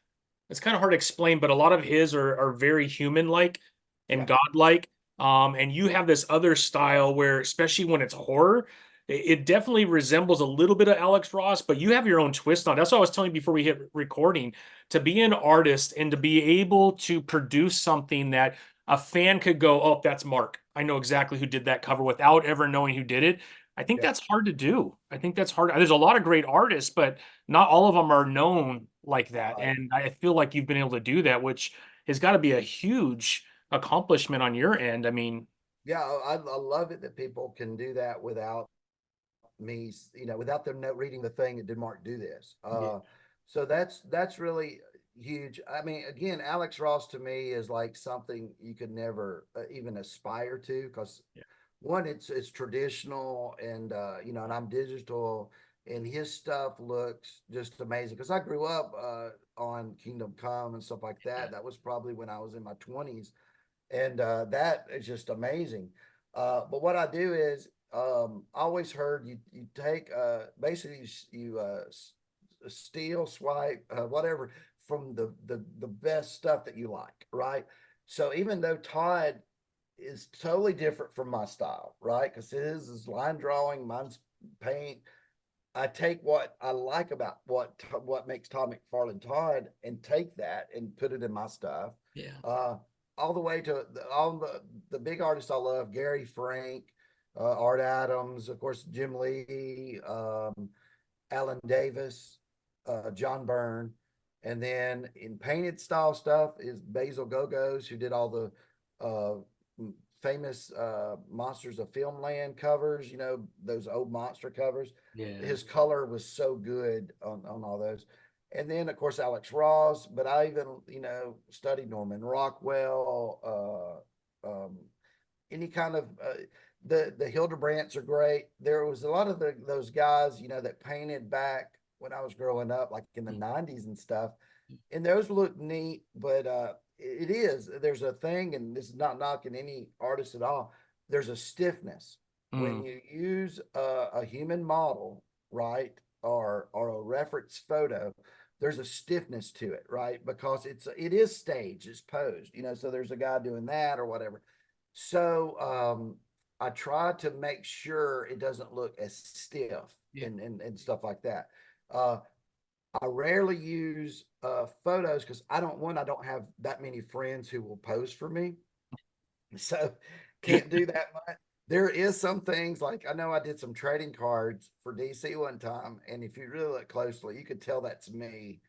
Speaker 1: it's kind of hard to explain, but a lot of his are very human like and
Speaker 2: yeah,
Speaker 1: godlike. And you have this other style where, especially when it's horror, it definitely resembles a little bit of Alex Ross, but you have your own twist on it. That's what I was telling you before we hit recording. To be an artist and to be able to produce something that a fan could go, oh, that's Mark. I know exactly who did that cover without ever knowing who did it. I think
Speaker 2: yeah,
Speaker 1: that's hard to do. I think that's hard. There's a lot of great artists, but not all of them are known like that.
Speaker 2: right.
Speaker 1: And I feel like you've been able to do that, which has got to be a huge accomplishment on your end. I mean,
Speaker 2: Yeah, I love it that people can do that without me, you know, without them reading the thing that did Mark do this.
Speaker 1: yeah,
Speaker 2: So that's really huge. I mean, again, Alex Ross to me is like something you could never even aspire to because
Speaker 1: yeah,
Speaker 2: one, it's traditional and you know, and I'm digital, and his stuff looks just amazing because I grew up on Kingdom Come and stuff like
Speaker 1: yeah.
Speaker 2: that. That was probably when I was in my 20s, and that is just amazing. But what I do is I always heard you take basically steal, swipe, whatever from the best stuff that you like, right? So even though Todd is totally different from my style, right? Because his is line drawing, mine's paint. I take what I like about what makes Todd McFarlane Todd and take that and put it in my stuff.
Speaker 1: Yeah.
Speaker 2: Uh, all the way to all the big artists I love: Gary Frank, Art Adams, of course, Jim Lee, Alan Davis, John Byrne, and then in painted style stuff is Basil Gogos, who did all the uh, famous Monsters of Filmland covers. You know, those old monster covers.
Speaker 1: Yeah.
Speaker 2: His color was so good on all those. And then of course Alex Ross, but I even, you know, studied Norman Rockwell, any kind of the Hildebrands are great. There was a lot of those guys, you know, that painted back when I was growing up, like in the
Speaker 1: Mm.
Speaker 2: '90s and stuff, and those look neat. But it is there's a thing, and this is not knocking any artist at all. There's a stiffness when
Speaker 1: Mm.
Speaker 2: you use a human model, right, or a reference photo. There's a stiffness to it, right? Because it is staged, it's posed, you know. So there's a guy doing that or whatever. So I try to make sure it doesn't look as stiff
Speaker 1: Yeah.
Speaker 2: and stuff like that. Uh, I rarely use photos because I don't have that many friends who will pose for me. So can't do that much. There is some things like I know I did some trading cards for DC one time, and if you really look closely, you could tell that's me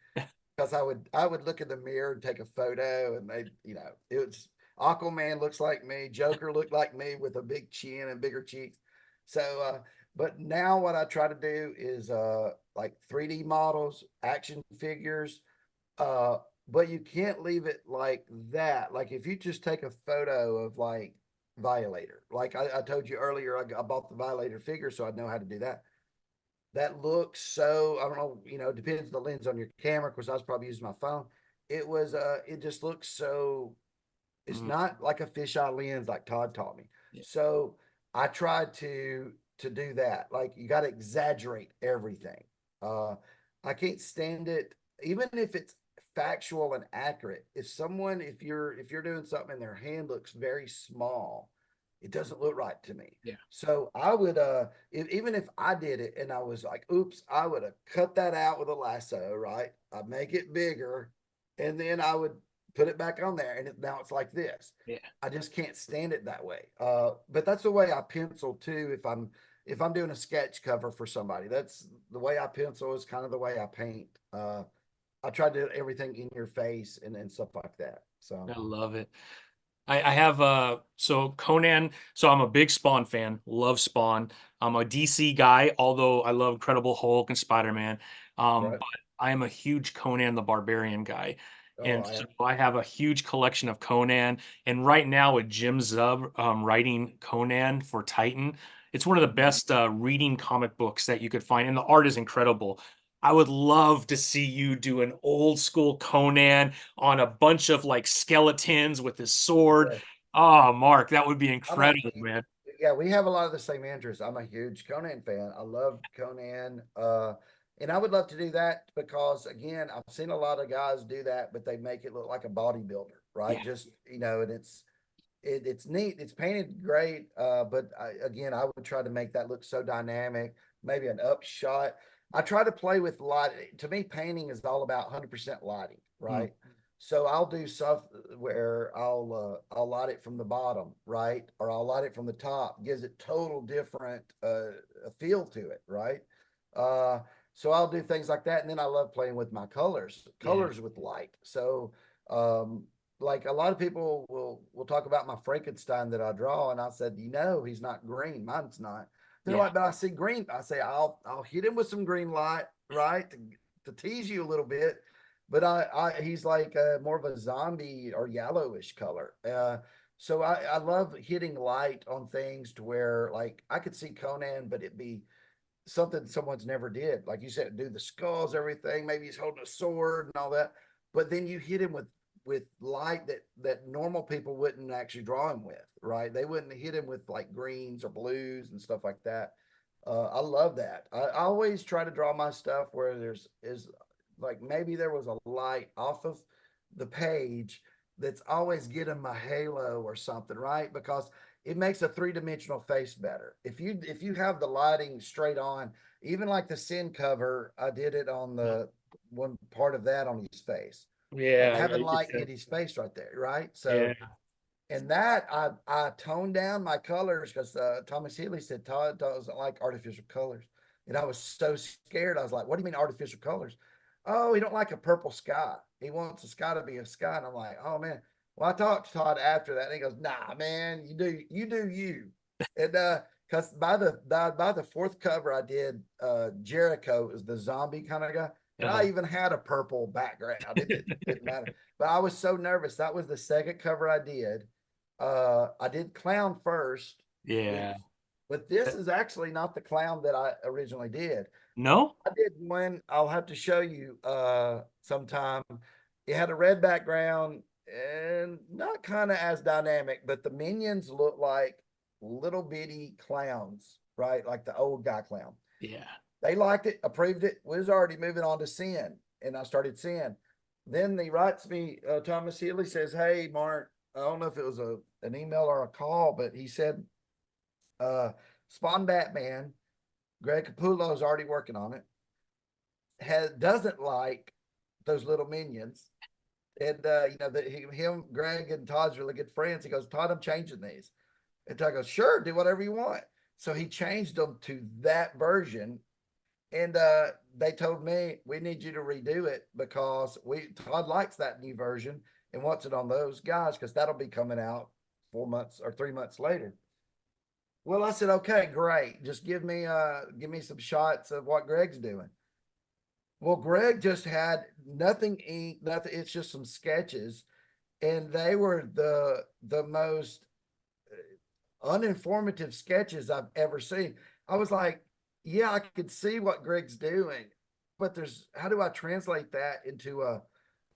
Speaker 2: because I would look in the mirror and take a photo, and they, you know, it was Aquaman looks like me, Joker looked like me with a big chin and bigger cheeks. So but now what I try to do is like 3D models, action figures, uh but you can't leave it like that. Like if you just take a photo of like Violator, like I told you earlier, I bought the Violator figure so I'd know how to do that. That looks so, I don't know, it depends the lens on your camera, because I was probably using my phone. It just looks so, it's
Speaker 1: Mm,
Speaker 2: not like a fisheye lens like Todd taught me.
Speaker 1: yeah.
Speaker 2: So I tried to do that. Like you got to exaggerate everything. Uh, I can't stand it, even if it's factual and accurate. If you're doing something and their hand looks very small, it doesn't look right to me.
Speaker 1: Yeah.
Speaker 2: So I would even if I did it and I was like, oops, I would have cut that out with a lasso, right? I'd make it bigger, and then I would put it back on there, and now it's like this.
Speaker 1: Yeah.
Speaker 2: I just can't stand it that way. But that's the way I pencil too. If I'm doing a sketch cover for somebody, that's the way I pencil, is kind of the way I paint. I try to do everything in your face and stuff like that. So
Speaker 1: I love it. I have so Conan, so I'm a big Spawn fan, love Spawn. I'm a DC guy, although I love Incredible Hulk and Spider-Man.
Speaker 2: right.
Speaker 1: But I am a huge Conan the Barbarian guy.
Speaker 2: Oh,
Speaker 1: And
Speaker 2: I
Speaker 1: so I have a huge collection of Conan. And right now with Jim Zub writing Conan for Titan, it's one of the best reading comic books that you could find. And the art is incredible. I would love to see you do an old school Conan on a bunch of like skeletons with his sword.
Speaker 2: yeah.
Speaker 1: Oh, Mark, that would be
Speaker 2: I'm a
Speaker 1: incredible, man.
Speaker 2: Yeah, we have a lot of the same interests. I'm a huge Conan fan. I love Conan. And I would love to do that because again, I've seen a lot of guys do that, but they make it look like a bodybuilder, right?
Speaker 1: Yeah,
Speaker 2: Just, and it's neat. It's painted great. But again, I would try to make that look so dynamic, maybe an upshot. I try to play with light. To me, painting is all about 100% lighting,
Speaker 1: mm,
Speaker 2: right? So I'll do stuff where I'll light it from the bottom, right? Or I'll light it from the top. Gives it total different feel to it, right? Uh, so I'll do things like that, and then I love playing with my
Speaker 1: yeah,
Speaker 2: colors with light. So um, like a lot of people will talk about my Frankenstein that I draw, and I said, he's not green. Mine's not. They're
Speaker 1: yeah,
Speaker 2: like, but I see green. I say, I'll hit him with some green light, right, to tease you a little bit. But he's like more of a zombie or yellowish color. So I love hitting light on things to where like I could see Conan, but it'd be something someone's never did. Like you said, do the skulls, everything. Maybe he's holding a sword and all that. But then you hit him with light that normal people wouldn't actually draw him with, right? They wouldn't hit him with like greens or blues and stuff like that. I love that. I always try to draw my stuff where there's is like maybe there was a light off of the page that's always getting my halo or something, right? Because it makes a three-dimensional face better. If you have the lighting straight on, even like the Sin cover, I did it on
Speaker 1: mm,
Speaker 2: the one part of that on his face.
Speaker 1: yeah, yeah.
Speaker 2: Having
Speaker 1: You could
Speaker 2: light
Speaker 1: say,
Speaker 2: hit his face right there, right?
Speaker 1: yeah,
Speaker 2: So and that I toned down my colors because Thomas Healy said Todd doesn't like artificial colors, and I was so scared. I was like, "What do you mean artificial colors?" Oh, he don't like a purple sky. He wants the sky to be a sky, and I'm like, "Oh man." Well, I talked to Todd after that, and he goes, "Nah, man, you do you." And because by the fourth cover I did, Jericho is the zombie kind of guy, and I
Speaker 1: uh-huh.
Speaker 2: even had a purple background. It didn't matter, but I was so nervous. That was the second cover I did. I did clown first, which
Speaker 1: Yeah.
Speaker 2: but this is actually not the clown that I originally did.
Speaker 1: No?
Speaker 2: I did one I'll have to show you sometime. It had a red background and not kind of as dynamic, but the minions look like little bitty clowns, right? Like the old guy clown.
Speaker 1: Yeah.
Speaker 2: They liked it, approved it. We was already moving on to Sin, and I started Sin. Then he writes me, Thomas Healy says, "Hey, Mark, I don't know if it was an email or a call, but he said, Spawn Batman, Greg Capullo is already working on it. Doesn't like those little minions, and him, Greg, and Todd's really good friends. He goes, Todd, I'm changing these." And Todd goes, "Sure, do whatever you want." So he changed them to that version, and they told me we need you to redo it because Todd likes that new version and wants it on those guys because that'll be coming out 4 months or 3 months later. Well, I said, okay, great. Just give me some shots of what Greg's doing. Well, Greg just had nothing inked, nothing. It's just some sketches, and they were the most uninformative sketches I've ever seen. I was like, yeah, I could see what Greg's doing, but there's how do I translate that into a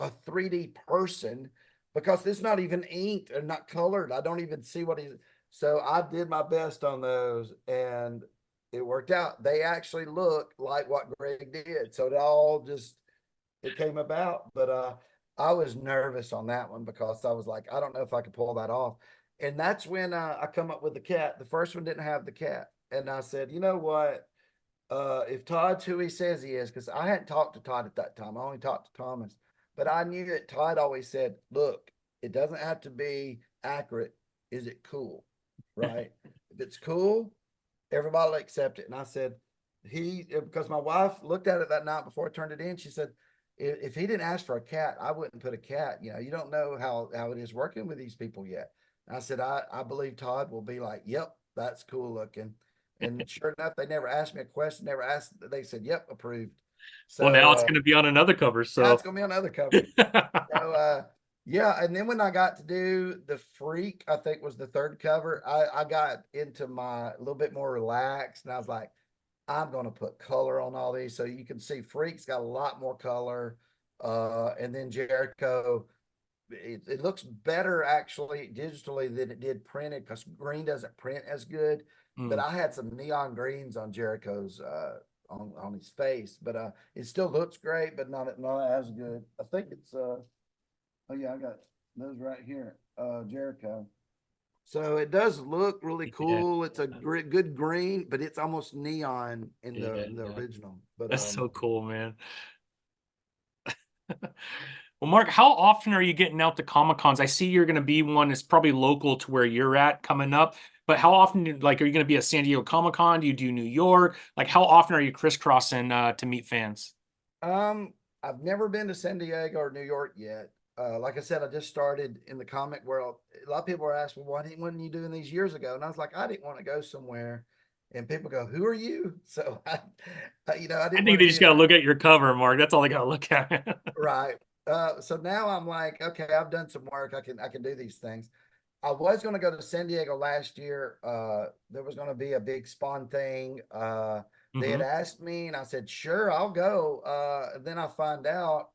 Speaker 2: 3D person? Because it's not even inked and not colored. I don't even see what he's. So I did my best on those, and it worked out. They actually look like what Greg did. So it all just it came about. But I was nervous on that one because I was like, I don't know if I could pull that off. And that's when I come up with the cat. The first one didn't have the cat. And I said, you know what? If Todd's who he says he is, because I hadn't talked to Todd at that time, I only talked to Thomas. But I knew that Todd always said, look, it doesn't have to be accurate. Is it cool? Right? If it's cool, everybody will accept it. And I said, because my wife looked at it that night before I turned it in. She said, if he didn't ask for a cat, I wouldn't put a cat. You know, you don't know how it is working with these people yet. And I said, I believe Todd will be like, yep, that's cool looking. And sure enough, they never asked me a question, never asked. They said, yep, approved.
Speaker 1: Well, now
Speaker 2: So
Speaker 1: it's going to be on another cover.
Speaker 2: now
Speaker 1: So
Speaker 2: it's gonna be on another cover. So yeah, and then when I got to do the Freak, I think was the third cover, I got into my a little bit more relaxed, and I was like, I'm gonna put color on all these. So you can see Freak's got a lot more color. And then Jericho, it looks better actually digitally than it did printed because green doesn't print as good. But
Speaker 1: mm,
Speaker 2: I had some neon greens on Jericho's on his face, but it still looks great, but not as good. I think it's oh yeah, I got those right here. Jericho. So it does look really
Speaker 1: yeah,
Speaker 2: cool. It's a good green, but it's almost neon in the
Speaker 1: yeah,
Speaker 2: original. But
Speaker 1: that's so cool, man. Well, Mark, how often are you getting out to Comic Cons? I see you're going to be one that's probably local to where you're at coming up, but how often, like, are you going to be at San Diego Comic Con? Do you do New York? Like, how often are you crisscrossing to meet fans?
Speaker 2: I've never been to San Diego or New York yet. Like I said, I just started in the comic world. A lot of people are asking, "Why didn't wasn't you doing these years ago?" And I was like, I didn't want to go somewhere, and people go, "Who are you?" So I
Speaker 1: I
Speaker 2: didn't
Speaker 1: think
Speaker 2: want to
Speaker 1: they just
Speaker 2: get
Speaker 1: got to look at your cover, Mark. That's all they got to look at.
Speaker 2: right. So now I'm like, okay, I've done some work. I can do these things. I was going to go to San Diego last year. There was going to be a big Spawn thing. They had
Speaker 1: Hmm.
Speaker 2: asked me, and I said, sure, I'll go. And then I find out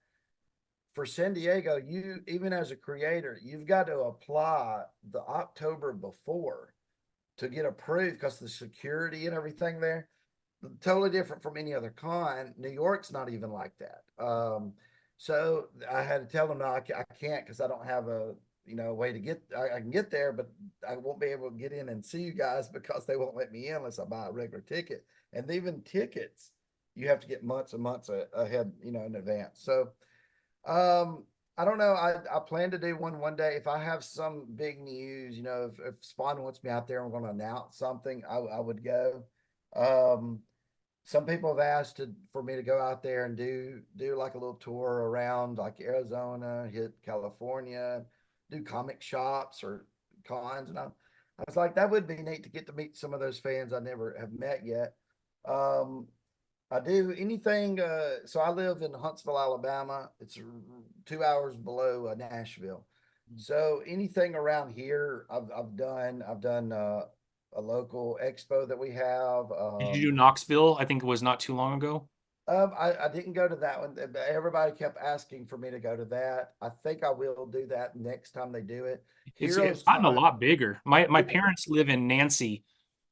Speaker 2: for San Diego, you even as a creator, you've got to apply the October before to get approved because the security and everything there totally different from any other con. New York's not even like that. So I had to tell them, no, I can't because I don't have a way to get. I can get there, but I won't be able to get in and see you guys because they won't let me in unless I buy a regular ticket. And even tickets, you have to get months and months ahead, in advance. So I don't know. I plan to do one day. If I have some big news, if Spawn wants me out there, I'm going to announce something. I would go. Um, some people have asked for me to go out there and do like a little tour around like Arizona, hit California, do comic shops or cons, and I was like, that would be neat to get to meet some of those fans I never have met yet. Um, I do anything. So I live in Huntsville, Alabama. It's 2 hours below Nashville. So anything around here, I've done. I've done a local expo that we have.
Speaker 1: Did you do Knoxville? I think it was not too long ago.
Speaker 2: I didn't go to that one. Everybody kept asking for me to go to that. I think I will do that next time they do it.
Speaker 1: It's
Speaker 2: Heroes
Speaker 1: gotten a
Speaker 2: Con.
Speaker 1: lot bigger. My
Speaker 2: It,
Speaker 1: parents live in Nancy,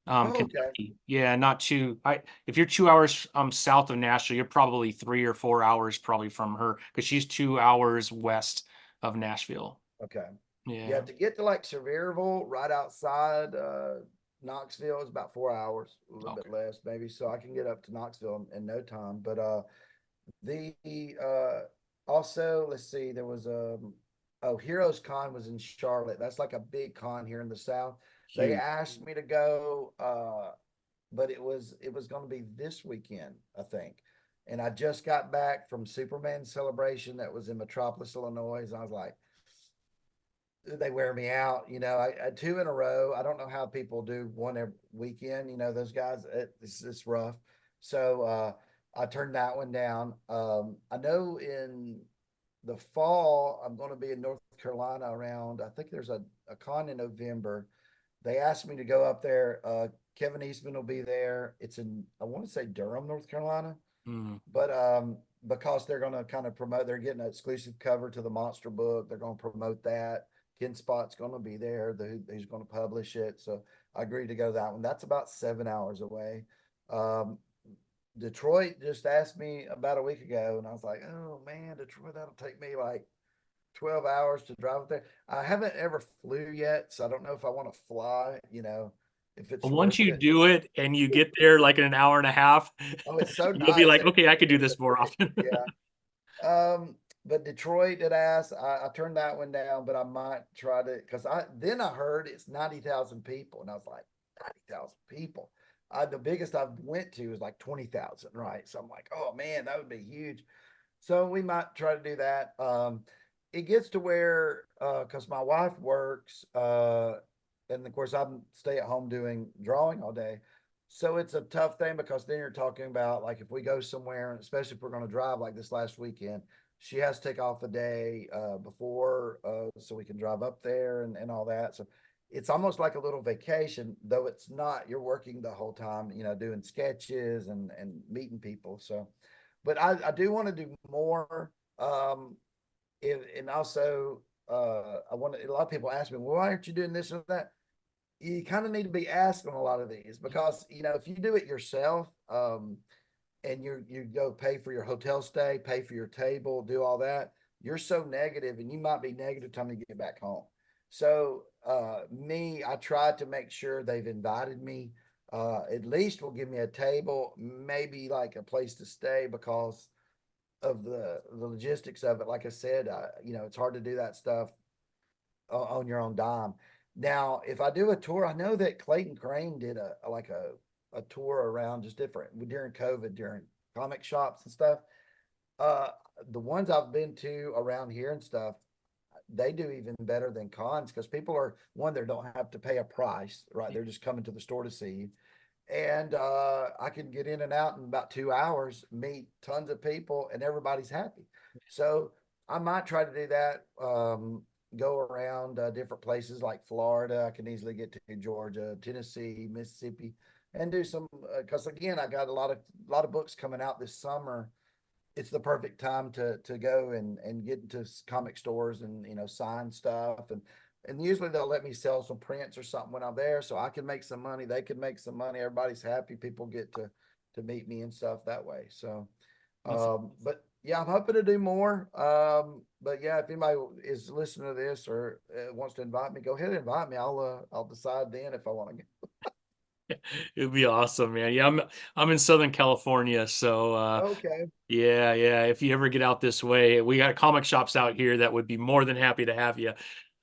Speaker 2: oh, okay.
Speaker 1: Kentucky. Yeah, not too. If you're 2 hours south of Nashville, you're probably 3 or 4 hours probably from her because she's 2 hours west of Nashville.
Speaker 2: Okay. Yeah,
Speaker 1: Yeah.
Speaker 2: to get to like Sevierville, right outside Knoxville, is about 4 hours, a little bit
Speaker 1: Okay.
Speaker 2: less maybe. So I can get up to Knoxville in no time. But the also let's see, there was Heroes Con was in Charlotte. That's like a big con here in the South. They
Speaker 1: Huge.
Speaker 2: asked me to go, but it was going to be this weekend, I think. And I just got back from Superman celebration that was in Metropolis, Illinois. And I was like, they wear me out. I two in a row. I don't know how people do one every weekend. Those guys, it's rough. So I turned that one down. I know in the fall, I'm going to be in North Carolina around, I think there's a con in November. They asked me to go up there. Kevin Eastman will be there. It's in, I want to say Durham, North Carolina,
Speaker 1: Mm.
Speaker 2: but because they're going to kind of promote, they're getting an exclusive cover to the Monster book. They're going to promote that. Ken Spot's going to be there. He's going to publish it. So I agreed to go to that one. That's about 7 hours away. Um, Detroit just asked me about a week ago, and I was like, "Oh man, Detroit, that'll take me like 12 hours to drive up there." I haven't ever flew yet, so I don't know if I want to fly, if it's
Speaker 1: Once
Speaker 2: worth
Speaker 1: you
Speaker 2: it.
Speaker 1: do it and you get there like in an hour and a half,
Speaker 2: Oh, it's so
Speaker 1: you'll be
Speaker 2: nice.
Speaker 1: like, okay, I could do this more often.
Speaker 2: Yeah. But Detroit did ask. I turned that one down, but I might try to because I heard it's 90,000 people, and I was like, 90,000 people. The biggest I've went to is like 20,000, right? So I'm like, oh man, that would be huge. So we might try to do that. It gets to where because my wife works, and of course I'm stay at home doing drawing all day. So it's a tough thing because then you're talking about like if we go somewhere, and especially if we're going to drive like this last weekend, she has to take off a day before so we can drive up there and all that. So it's almost like a little vacation, though it's not. You're working the whole time, doing sketches and meeting people. So, but I do want to do more. And also, I want to, a lot of people ask me, well, why aren't you doing this or that? You kind of need to be asked on a lot of these because, if you do it yourself, and you go pay for your hotel stay, pay for your table, do all that, you're so negative and you might be negative time you get back home. So I tried to make sure they've invited me. At least will give me a table, maybe like a place to stay because of the logistics of it. Like I said, it's hard to do that stuff on your own dime. Now, if I do a tour, I know that Clayton Crane did a tour around just different during COVID, during comic shops and stuff. Uh, the ones I've been to around here and stuff, they do even better than cons because people are one, they don't have to pay a price, right? They're just coming to the store to see you. And I can get in and out in about 2 hours, meet tons of people, and everybody's happy. So I might try to do that. Go around different places like Florida. I can easily get to Georgia, Tennessee, Mississippi, and do some. Because again, I got a lot of books coming out this summer. It's the perfect time to go and get into comic stores and sign stuff and usually they'll let me sell some prints or something when I'm there so I can make some money, they can make some money, everybody's happy, people get to meet me and stuff that way. So
Speaker 1: Awesome.
Speaker 2: but yeah, I'm hoping to do more. But yeah, if anybody is listening to this or wants to invite me, go ahead and invite me. I'll decide then if I want to go.
Speaker 1: It'd be awesome, man. Yeah, I'm in Southern California, so
Speaker 2: Okay.
Speaker 1: yeah, yeah. If you ever get out this way, we got comic shops out here that would be more than happy to have you.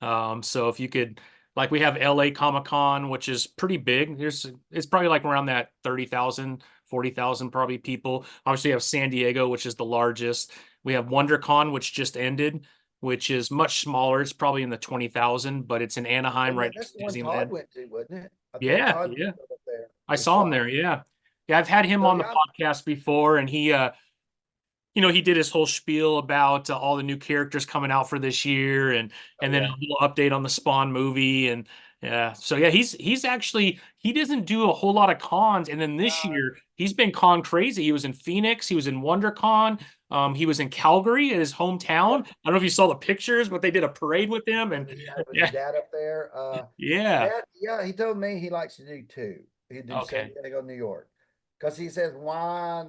Speaker 1: So if you could, like we have LA Comic Con, which is pretty big. It's probably like around that 30,000, 40,000 probably people. Obviously, you have San Diego, which is the largest. We have WonderCon, which just ended, which is much smaller. It's probably in the 20,000, but it's in Anaheim,
Speaker 2: And
Speaker 1: right
Speaker 2: that's
Speaker 1: next
Speaker 2: the
Speaker 1: to
Speaker 2: one Todd
Speaker 1: Disneyland.
Speaker 2: went to, wasn't it? I think
Speaker 1: Yeah,
Speaker 2: Todd
Speaker 1: yeah.
Speaker 2: went up there
Speaker 1: I
Speaker 2: with
Speaker 1: saw him
Speaker 2: Sean.
Speaker 1: there. Yeah. Yeah, I've had him
Speaker 2: So
Speaker 1: on the
Speaker 2: yeah,
Speaker 1: podcast before, and he did his whole spiel about all the new characters coming out for this year,
Speaker 2: oh
Speaker 1: and then a
Speaker 2: yeah.
Speaker 1: little update on the Spawn movie, and yeah, so yeah, he's actually he doesn't do a whole lot of cons, and then this
Speaker 2: Uh,
Speaker 1: year he's been con crazy. He was in Phoenix, he was in WonderCon, he was in Calgary at his hometown.
Speaker 2: yep.
Speaker 1: I don't know if you saw the pictures, but they did a parade with him, and
Speaker 2: He had with his
Speaker 1: yeah,
Speaker 2: dad up there.
Speaker 1: yeah,
Speaker 2: Dad, yeah, he told me he likes to do two. He'd do San
Speaker 1: okay,
Speaker 2: Diego, New York, because he says why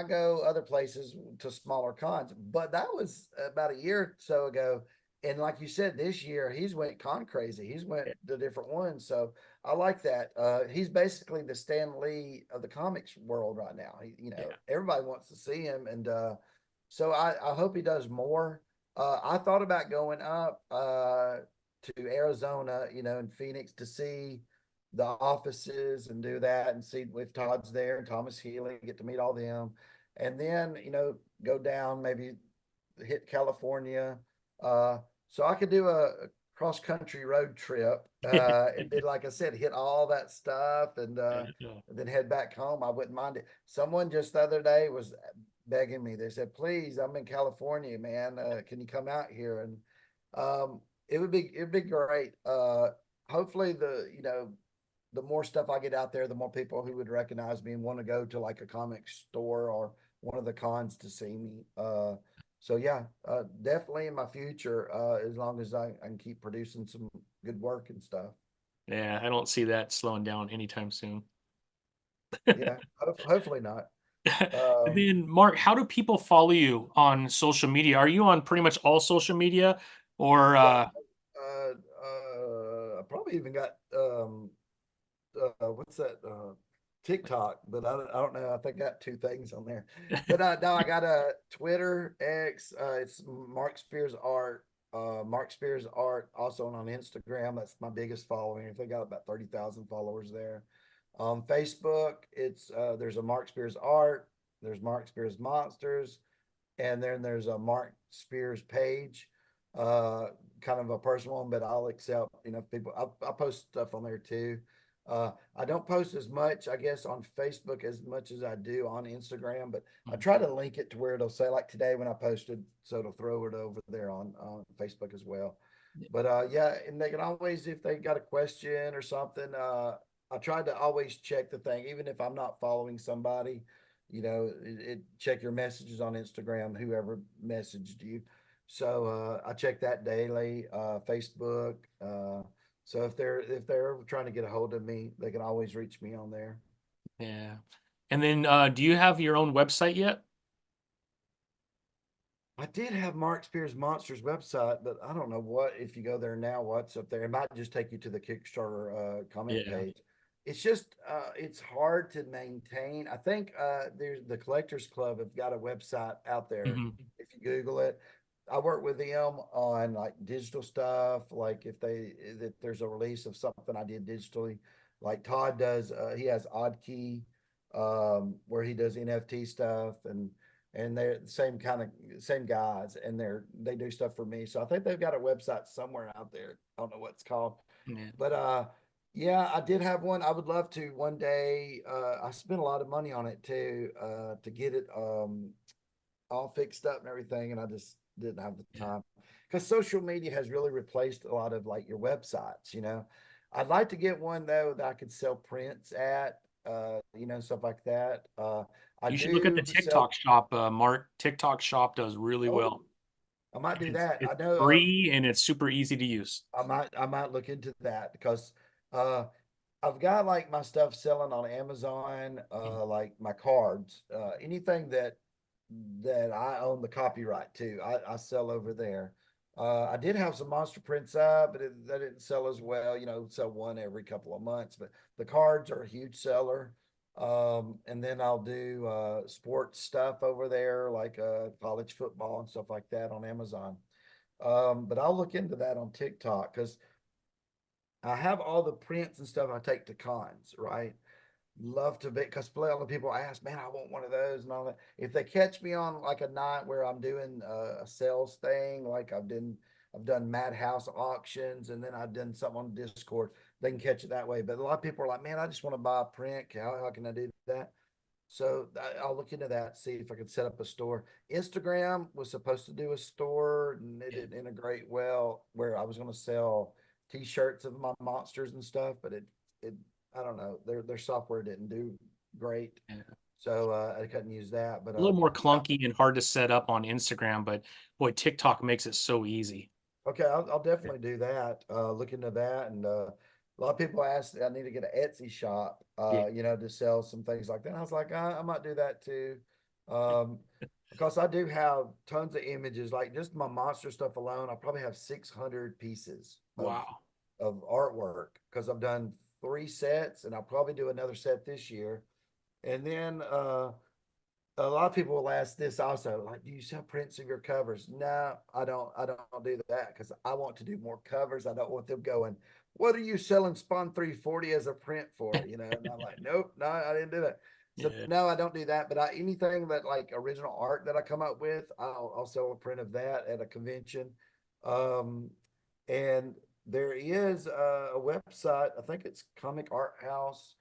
Speaker 2: go other places to smaller cons? But that was about a year or so ago, and like you said, this year he's went con crazy. He's went to different ones, so I like that. He's basically the Stan Lee of the comics world right now.
Speaker 1: yeah.
Speaker 2: Everybody wants to see him, and so I hope he does more. I thought about going up to Arizona, in Phoenix to see the offices and do that and see if Todd's there and Thomas Healy, get to meet all them. And then, go down, maybe hit California. So I could do a cross country road trip. And then, like I said, hit all that stuff and then head back home. I wouldn't mind it. Someone just the other day was begging me. They said, "Please, I'm in California, man. Can you come out here?" And it'd be great. Hopefully the more stuff I get out there, the more people who would recognize me and want to go to like a comic store or one of the cons to see me. So yeah, definitely in my future, as long as I can keep producing some good work and stuff.
Speaker 1: Yeah, I don't see that slowing down anytime soon.
Speaker 2: Yeah, hopefully not.
Speaker 1: And
Speaker 2: Um,
Speaker 1: then, Mark, how do people follow you on social media? Are you on pretty much all social media, or
Speaker 2: yeah, I probably even got what's that TikTok, but I don't know. I think I got two things on there. But no, I got a Twitter, X. It's Mark Spears Art. Mark Spears Art. Also on Instagram. That's my biggest following. I think I got about 30,000 followers there. Facebook, it's there's a Mark Spears Art. There's Mark Spears Monsters, and then there's a Mark Spears page. Uh, Kind of a personal one, but I'll accept, people. I post stuff on there too. I don't post as much, I guess, on Facebook as much as I do on Instagram, but I try to link it to where it'll say, like today when I posted, so it'll throw it over there on Facebook as well. But yeah, and they can always, if they got a question or something, I try to always check the thing, even if I'm not following somebody, check your messages on Instagram, whoever messaged you. So I check that daily, Facebook. So if they're trying to get a hold of me, they can always reach me on there.
Speaker 1: yeah. And then, do you have your own website yet?
Speaker 2: I did have Mark Spears Monsters website, but I don't know what if you go there now, what's up there. It might just take you to the Kickstarter comment
Speaker 1: Yeah.
Speaker 2: page. It's just it's hard to maintain. I think there's the Collectors Club have got a website out there.
Speaker 1: Mhm.
Speaker 2: If you Google it, I work with them on like digital stuff. Like if there's a release of something I did digitally, like Todd does, he has Odd Key, where he does NFT stuff and they're the same guys and they do stuff for me. So I think they've got a website somewhere out there. I don't know what it's called.
Speaker 1: Yeah.
Speaker 2: But yeah, I did have one. I would love to one day. I spent a lot of money on it too, to get it all fixed up and everything, and I just didn't have the
Speaker 1: Yeah.
Speaker 2: time. Because social media has really replaced a lot of like your websites. I'd like to get one though that I could sell prints at, stuff like that. I
Speaker 1: You should look at
Speaker 2: do
Speaker 1: the TikTok
Speaker 2: sell.
Speaker 1: shop, Mark. TikTok shop does really
Speaker 2: Oh,
Speaker 1: well.
Speaker 2: I might do
Speaker 1: It's
Speaker 2: that. I
Speaker 1: it's
Speaker 2: know.
Speaker 1: free and it's super easy to use.
Speaker 2: I might look into that because uh, I've got like my stuff selling on Amazon,
Speaker 1: Mhm.
Speaker 2: like my cards, anything that I own the copyright to, I sell over there. I did have some monster prints up, but they didn't sell as well. Sell one every couple of months, but the cards are a huge seller. And then I'll do sports stuff over there, like college football and stuff like that on Amazon. But I'll look into that on TikTok because I have all the prints and stuff I take to cons, right? Love to be because a lot of people ask, man, I want one of those and all that. If they catch me on like a night where I'm doing a sales thing, like I've done Madhouse auctions and then I've done something on Discord, they can catch it that way. But a lot of people are like, man, I just want to buy a print. How can I do that? So I'll look into that, see if I can set up a store. Instagram was supposed to do a store and it
Speaker 1: Yeah.
Speaker 2: didn't integrate well where I was going to sell t-shirts of my monsters and stuff, but it I don't know. Their software didn't do great.
Speaker 1: Yeah.
Speaker 2: So I couldn't use that. But
Speaker 1: A little more
Speaker 2: yeah,
Speaker 1: clunky and hard to set up on Instagram, but boy, TikTok makes it so easy.
Speaker 2: okay, I'll definitely do that. Look into that. And a lot of people ask, I need to get an Etsy shop,
Speaker 1: Yeah.
Speaker 2: to sell some things like that. And I was like, I might do that too. Um, because I do have tons of images, like just my monster stuff alone. I probably have 600 pieces
Speaker 1: Wow.
Speaker 2: of artwork because I've done 3 sets and I'll probably do another set this year. And then a lot of people will ask this also, like, do you sell prints of your covers? No, I don't. I don't do that because I want to do more covers. I don't want them going, what are you selling Spawn 340 as a print for? And I'm like, nope, no, I didn't do that. So
Speaker 1: Yeah.
Speaker 2: no, I don't do that. But anything that like original art that I come up with, I'll sell a print of that at a convention. Um, and there is a website. I think it's Comic Art House.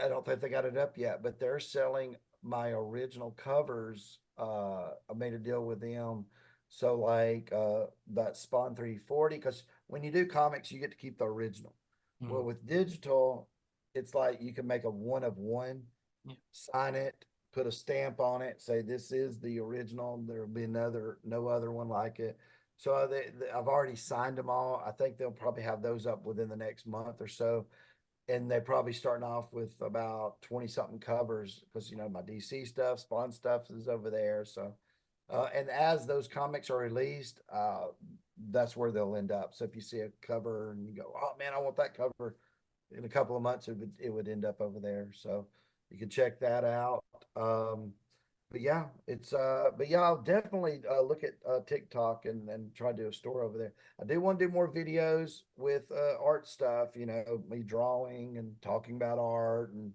Speaker 2: I don't think they got it up yet, but they're selling my original covers. I made a deal with them. So like that Spawn 340, because when you do comics, you get to keep the original. Well,
Speaker 1: Mm.
Speaker 2: with digital, it's like you can make a one of one,
Speaker 1: Yeah.
Speaker 2: sign it, put a stamp on it, say this is the original. There'll be no other one like it. So I've already signed them all. I think they'll probably have those up within the next month or so, and they're probably starting off with about 20 something covers because my DC stuff, Spawn stuff is over there. So and as those comics are released, that's where they'll end up. So if you see a cover and you go, oh man, I want that cover, in a couple of months it would end up over there. So you can check that out. But yeah, I'll definitely look at TikTok and try to do a store over there. I do want to do more videos with art stuff, me drawing and talking about art and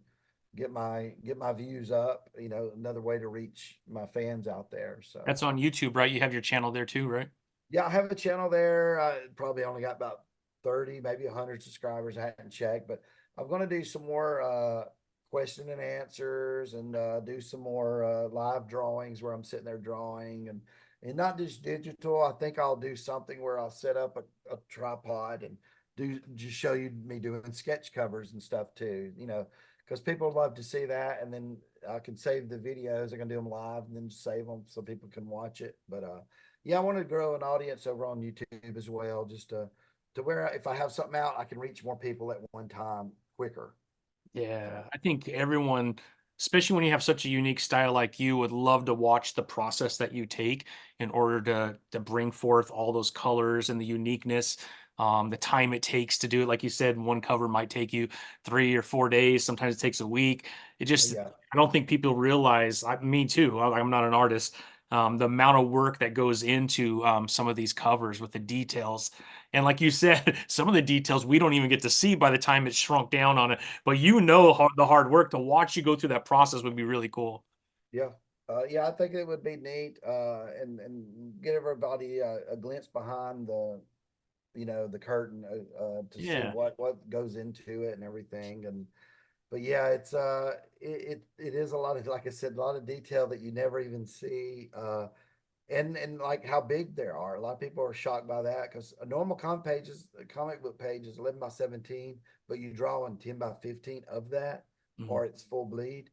Speaker 2: get my views up, another way to reach my fans out there. So
Speaker 1: That's on YouTube, right? You have your channel there too, right?
Speaker 2: yeah, I have a channel there. I probably only got about 30, maybe 100 subscribers. I hadn't checked, but I'm going to do some more question and answers and do some more live drawings where I'm sitting there drawing and not just digital. I think I'll do something where I'll set up a tripod and just show you me doing sketch covers and stuff too, because people love to see that. And then I can save the videos. I can do them live and then save them so people can watch it. But yeah, I want to grow an audience over on YouTube as well, just to where if I have something out, I can reach more people at one time quicker.
Speaker 1: Yeah,
Speaker 2: So
Speaker 1: I think everyone, especially when you have such a unique style like you, would love to watch the process that you take in order to bring forth all those colors and the uniqueness. The time it takes to do it, like you said, one cover might take you 3 or 4 days. Sometimes it takes a week. It just,
Speaker 2: yeah,
Speaker 1: I don't think people realize. Me too. I'm not an artist. The amount of work that goes into some of these covers with the details. And like you said, some of the details we don't even get to see by the time it's shrunk down on it. But the hard work to watch you go through that process would be really cool.
Speaker 2: yeah, yeah. I think it would be neat, and get everybody a glimpse behind the curtain to see
Speaker 1: Yeah.
Speaker 2: what goes into it and everything. And but yeah, it is a lot of, like I said, a lot of detail that you never even see. And like how big they are. A lot of people are shocked by that because a normal comic book page is 11 by 17, but you draw on 10 by 15 of that,
Speaker 1: Mhm.
Speaker 2: or it's full bleed.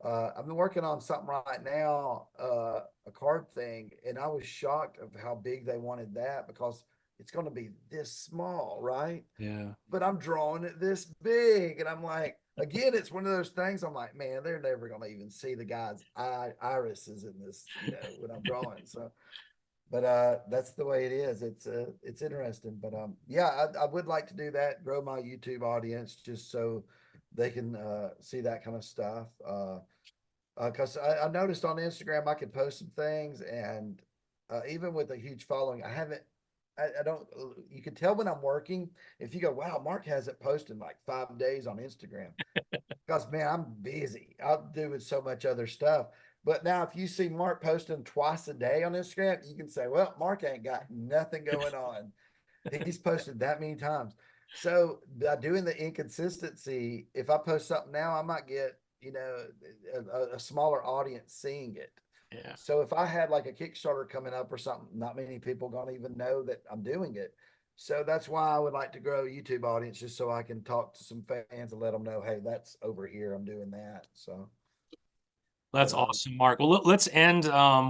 Speaker 2: I've been working on something right now, a card thing, and I was shocked of how big they wanted that because it's going to be this small, right?
Speaker 1: Yeah.
Speaker 2: But I'm drawing it this big. And I'm like, again, it's one of those things. I'm like, man, they're never going to even see the guy's irises in this, when I'm drawing. So, but that's the way it is. It's interesting. But yeah, I would like to do that, grow my YouTube audience just so they can see that kind of stuff. Because I noticed on Instagram I could post some things, and even with a huge following, I haven't. I don't. You can tell when I'm working if you go, "Wow, Mark hasn't posted in like 5 days on Instagram." Because man, I'm busy. I'm doing so much other stuff. But now, if you see Mark posting twice a day on Instagram, you can say, "Well, Mark ain't got nothing going on. He's posted that many times." So by doing the inconsistency, if I post something now, I might get a smaller audience seeing it.
Speaker 1: Yeah.
Speaker 2: So if I had like a Kickstarter coming up or something, not many people gonna even know that I'm doing it. So that's why I would like to grow a YouTube audience just so I can talk to some fans and let them know, hey, that's over here. I'm doing that. So,
Speaker 1: That's
Speaker 2: but
Speaker 1: awesome, Mark. Well, let's end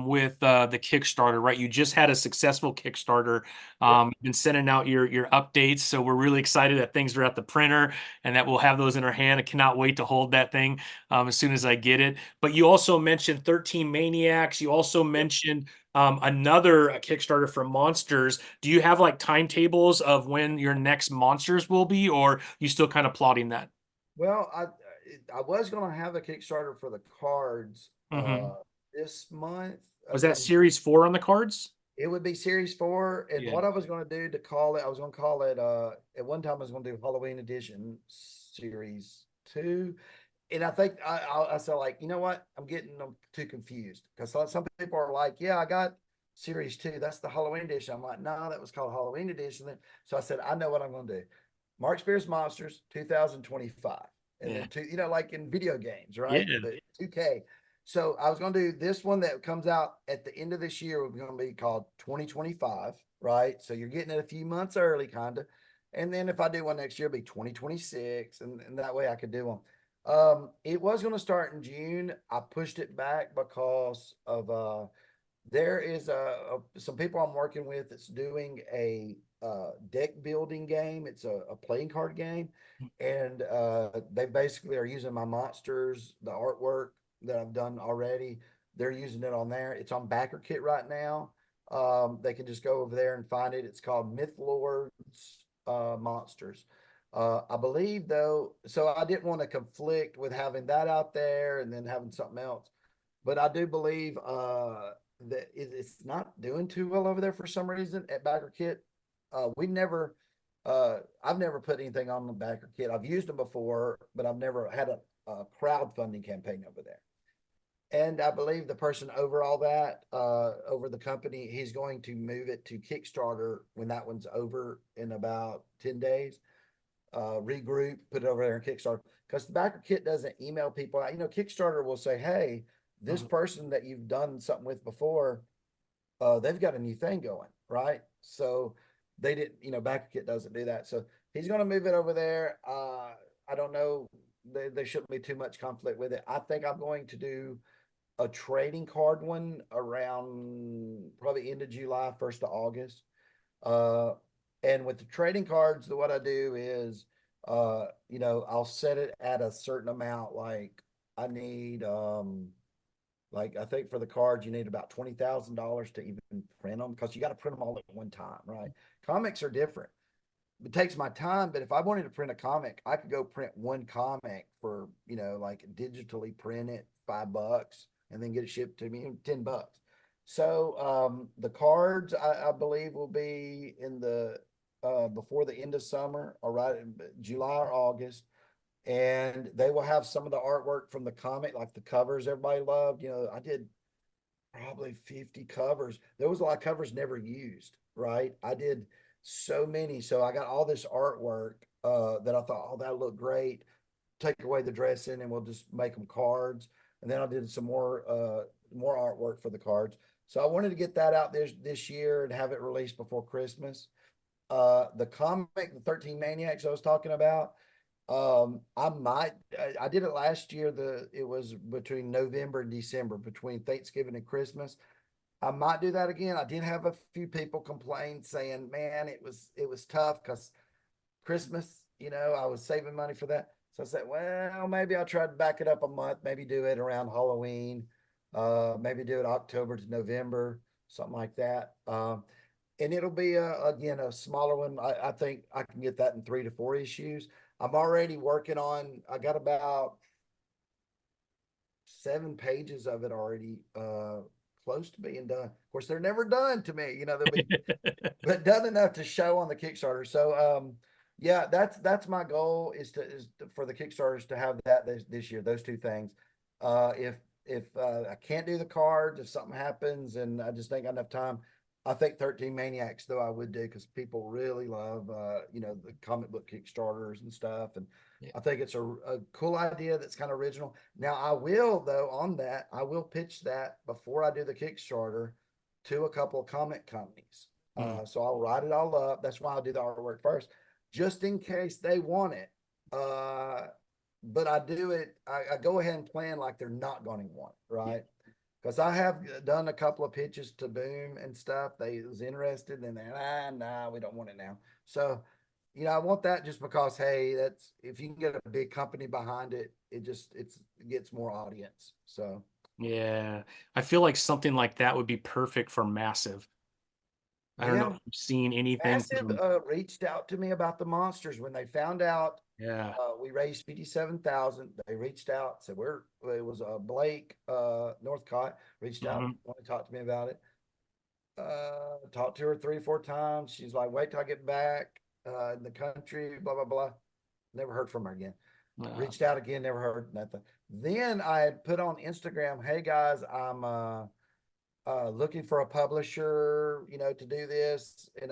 Speaker 1: with the Kickstarter, right? You just had a successful Kickstarter.
Speaker 2: yep.
Speaker 1: You've been sending out your updates, so we're really excited that things are at the printer and that we'll have those in our hand. I cannot wait to hold that thing as soon as I get it. But you also mentioned 13 Maniacs. You also
Speaker 2: Yep.
Speaker 1: mentioned another Kickstarter for Monsters. Do you have like timetables of when your next Monsters will be, or you still kind of plotting that?
Speaker 2: Well, I was gonna have a Kickstarter for the cards
Speaker 1: Hmm.
Speaker 2: this month.
Speaker 1: Was that Series 4 on the cards?
Speaker 2: It would be series four. And
Speaker 1: Yeah.
Speaker 2: what I was going to do to call it, I was going to call it, at one time I was going to do Halloween edition series two. And I think I said, like, you know what? I'm getting them too confused because some people are like, yeah, I got series 2. That's the Halloween edition. I'm like, no, that was called Halloween edition. So I said, I know what I'm going to do. Mark Spears Monsters 2025. And
Speaker 1: Yeah.
Speaker 2: then two, like in video games, right?
Speaker 1: Yeah.
Speaker 2: The 2K. So I was going to do this one that comes out at the end of this year. We're going to be called 2025, right? So you're getting it a few months early, kind of. And then if I do one next year, it'll be 2026. And that way I could do them. It was going to start in June. I pushed it back because of there is some people I'm working with that's doing a deck building game. It's a playing card game, and they basically are using my monsters, the artwork that I've done already. They're using it on there. It's on Backer Kit right now. They can just go over there and find it. It's called Myth Lords Monsters. I believe though, so I didn't want to conflict with having that out there and then having something else. But I do believe that it's not doing too well over there for some reason at Backer Kit. We never, I've never put anything on the Backer Kit. I've used them before, but I've never had a crowdfunding campaign over there. And I believe the person over all that, over the company, he's going to move it to Kickstarter when that one's over in about 10 days. Regroup, put it over there in Kickstarter. Because the Backer Kit doesn't email people. Kickstarter will say, hey, this person that you've done something with before, they've got a new thing going, right? So they didn't, Backer Kit doesn't do that. So he's going to move it over there. I don't know. There shouldn't be too much conflict with it. I think I'm going to do a trading card one around probably end of July, 1st of August. And with the trading cards, what I do is, I'll set it at a certain amount. Like I need, like I think for the cards, you need about $20,000 to even print them because you got to print them all at one time, right? Comics are different. It takes my time, but if I wanted to print a comic, I could go print one comic for, like digitally print it $5 and then get it shipped to me $10. So the cards I believe will be in the before the end of summer, or right in July or August. And they will have some of the artwork from the comic, like the covers everybody loved. I did probably 50 covers. There was a lot of covers never used, right? I did so many. So I got all this artwork that I thought, oh, that looked great. Take away the dressing and we'll just make them cards. And then I did some more artwork for the cards. So I wanted to get that out this year and have it released before Christmas. The comic, the 13 Maniacs I was talking about, I did it last year. It was between November and December, between Thanksgiving and Christmas. I might do that again. I did have a few people complain saying, man, it was tough because Christmas, I was saving money for that. So I said, well, maybe I'll try to back it up a month, maybe do it around Halloween, maybe do it October to November, something like that. And it'll be again a smaller one. I think I can get that in 3 to 4 issues. I'm already working on. I got about 7 pages of it already, close to being done. Of course, they're never done to me. They'll be, but done enough to show on the Kickstarter. So, yeah, that's my goal is for the Kickstarters to have that this year. Those two things. If I can't do the cards, if something happens and I just ain't got enough time, I think 13 Maniacs though I would do because people really love the comic book Kickstarters and stuff. And
Speaker 1: Yeah.
Speaker 2: I think it's a cool idea that's kind of original. Now I will though on that, I will pitch that before I do the Kickstarter to a couple of comic companies. So I'll write it all up. That's why I'll do the artwork first, just in case they want it. But I do it, I go ahead and plan like they're not going to want it, right? Because I have done a couple of pitches to Boom and stuff. They was interested and they're nah, we don't want it now. So, I want that just because, hey, that's if you can get a big company behind it, it gets more audience. So
Speaker 1: Yeah. I feel like something like that would be perfect for Massive. I don't know
Speaker 2: yeah,
Speaker 1: if you've seen anything
Speaker 2: Massive
Speaker 1: from,
Speaker 2: reached out to me about the monsters when they found out.
Speaker 1: yeah.
Speaker 2: We raised 57,000. They reached out, said it was Blake Northcott reached out, wanted to talk to me about it. Talked to her 3 or 4 times. She's like, wait till I get back in the country, blah, blah, blah. Never heard from her again. Reached out again, never heard nothing. Then I had put on Instagram, hey guys, looking for a publisher, to do this, and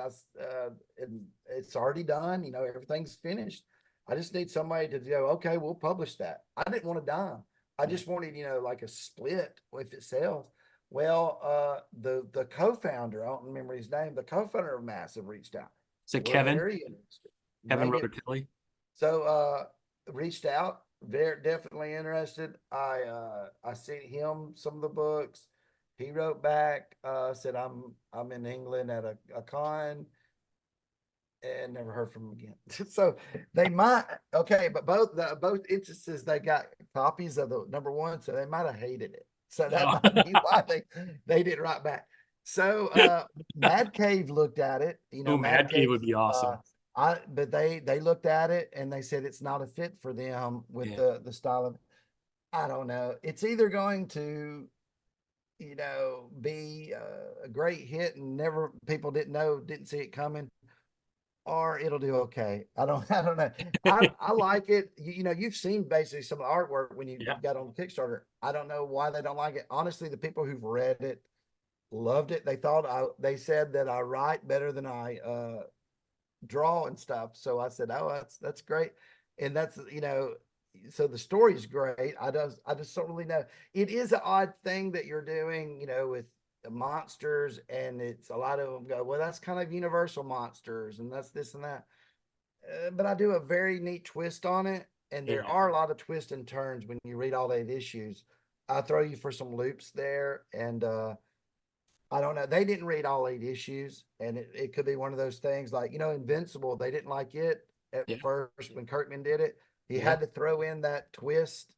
Speaker 2: it's already done. Everything's finished. I just need somebody to go, okay, we'll publish that. I didn't want a dime. I just wanted, like a split if it sells. Well, the co-founder, I don't remember his name, the co-founder of Massive reached out.
Speaker 1: Is it
Speaker 2: We're
Speaker 1: Kevin?
Speaker 2: very interested.
Speaker 1: Kevin
Speaker 2: Made it.
Speaker 1: Rotatelli?
Speaker 2: So reached out, very definitely interested. I sent him some of the books. He wrote back, said I'm in England at a con, and never heard from him again. So they might, okay, but both instances they got copies of the number one, so they might have hated it. So that
Speaker 1: Oh.
Speaker 2: might be why they didn't write back. So Mad Cave looked at it,
Speaker 1: Oh,
Speaker 2: Mad
Speaker 1: Mad Cave
Speaker 2: Cave,
Speaker 1: would be awesome.
Speaker 2: but they looked at it and they said it's not a fit for them with the style of, I don't know. It's either going to, be a great hit and never, people didn't see it coming, or it'll do okay. I don't know. I like it. You've seen basically some of the artwork when you
Speaker 1: Yeah.
Speaker 2: got on Kickstarter. I don't know why they don't like it. Honestly, the people who've read it loved it. They said that I write better than I draw and stuff. So I said, oh, that's great. And that's, so the story is great. I just don't really know. It is an odd thing that you're doing, with the monsters, and it's a lot of them go, well, that's kind of universal monsters, and that's this and that. But I do a very neat twist on it, and there are a lot of twists and turns when you read all 8 issues. I throw you for some loops there, and I don't know. They didn't read all 8 issues, and it could be one of those things like, Invincible. They didn't like it at first when Kirkman did it. He had to throw in that twist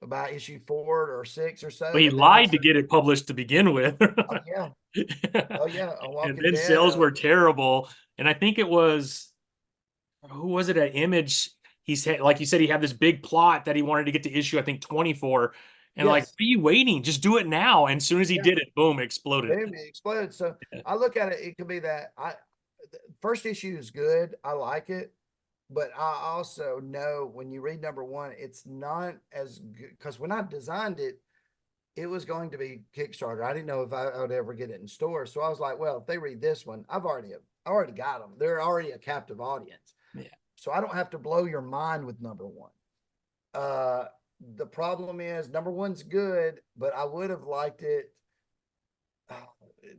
Speaker 2: about issue 4 or 6 or so.
Speaker 1: Well, he
Speaker 2: And then
Speaker 1: lied to get it published to begin with.
Speaker 2: oh yeah. Oh yeah. A
Speaker 1: And
Speaker 2: Walking
Speaker 1: then
Speaker 2: Dead.
Speaker 1: sales were terrible. And I think it was, who was it at Image? He said, like you said, he had this big plot that he wanted to get to issue, I think 24. And like, what are you waiting? Just do it now. And as soon as he did it, boom, exploded.
Speaker 2: Boom, it exploded. So I look at it, it could be that first issue is good. I like it. But I also know when you read number one, it's not as good, because when I designed it, it was going to be Kickstarter. I didn't know if I would ever get it in stores. So I was like, well, if they read this one, I already got them. They're already a captive audience.
Speaker 1: Yeah.
Speaker 2: So I don't have to blow your mind with number one. The problem is number one's good, but I would have liked it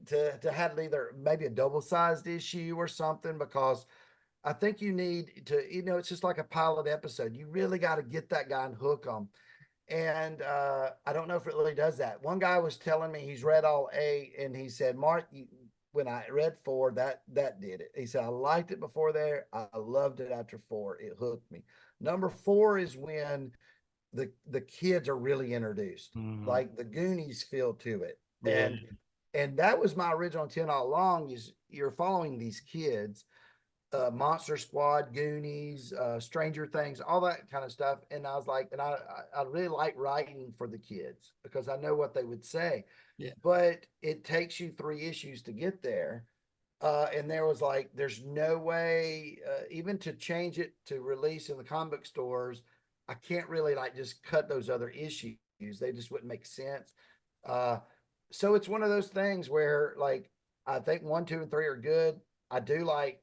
Speaker 2: to have either maybe a double-sized issue or something, because I think you need to, it's just like a pilot episode. You really got to get that guy and hook him. And I don't know if it really does that. One guy was telling me he's read all 8, and he said, Mark, when I read 4, that did it. He said, I liked it before there. I loved it after 4. It hooked me. Number 4 is when the kids are really introduced, like the Goonies feel to it. And that was my original intent all along, is you're following these kids, Monster Squad, Goonies, Stranger Things, all that kind of stuff. And I was like, and I really like writing for the kids because I know what they would say.
Speaker 1: Yeah.
Speaker 2: But it takes you 3 issues to get there. And there was like, there's no way, even to change it to release in the comic book stores, I can't really like just cut those other issues. They just wouldn't make sense. So it's one of those things where, like, I think 1, 2, and 3 are good. I do like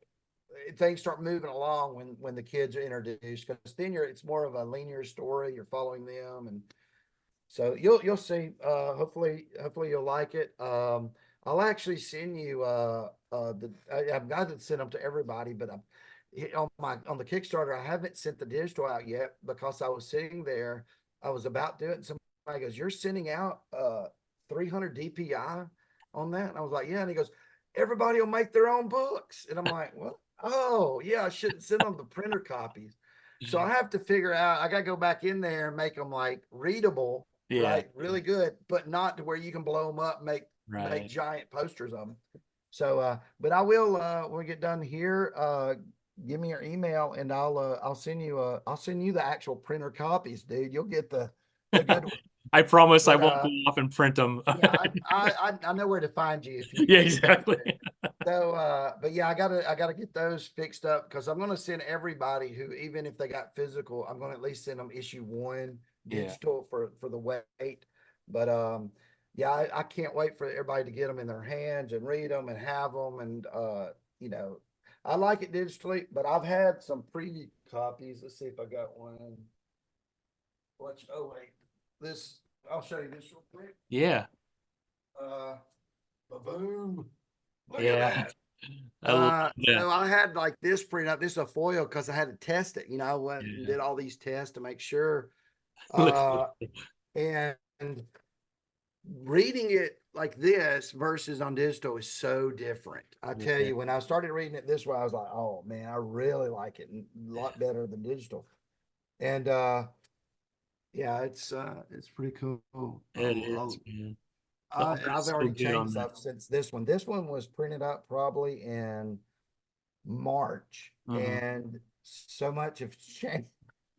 Speaker 2: things start moving along when the kids are introduced, because then it's more of a linear story. You're following them, and so you'll see. Hopefully you'll like it. I'll actually send you I've got to send them to everybody, but on the Kickstarter, I haven't sent the digital out yet because I was sitting there. I was about to do it, and somebody goes, "You're sending out 300 DPI on that?" And I was like, "Yeah." And he goes, "Everybody will make their own books." And I'm like, "Well, oh yeah, I shouldn't send them the printer copies." So I have to figure out. I got to go back in there and make them like readable, right? Really good, but not to where you can blow them up, make giant posters of them. So, but I will when we get done here. Give me your email and I'll send you the actual printer copies, dude. You'll get the good one.
Speaker 1: I promise I won't go off and print them.
Speaker 2: Yeah, I know where to find you if you
Speaker 1: yeah, exactly.
Speaker 2: So but yeah, I gotta get those fixed up, because I'm gonna send everybody who, even if they got physical, I'm gonna at least send them issue 1 digital for the wait. But yeah, I can't wait for everybody to get them in their hands and read them and have them. And, you know, I like it digitally, but I've had some preview copies. Let's see if I got one. Oh, wait, this, I'll show you this real quick.
Speaker 1: Yeah.
Speaker 2: Uh, boom. Look at
Speaker 1: Yeah.
Speaker 2: that.
Speaker 1: I love that.
Speaker 2: So I had like this print up. This is a foil because I had to test it. You know, I went and
Speaker 1: Yeah.
Speaker 2: did all these tests to make sure.
Speaker 1: Looks
Speaker 2: Uh, and reading it like this versus on digital is so different. I tell
Speaker 1: yeah.
Speaker 2: you, when I started reading it this way, I was like, oh man, I really like it, and a lot better than digital. And yeah, it's pretty cool.
Speaker 1: It is, man. The
Speaker 2: I've
Speaker 1: art's so
Speaker 2: already
Speaker 1: good on
Speaker 2: changed stuff since this one. This one was printed up probably in March,
Speaker 1: that.
Speaker 2: and so much has changed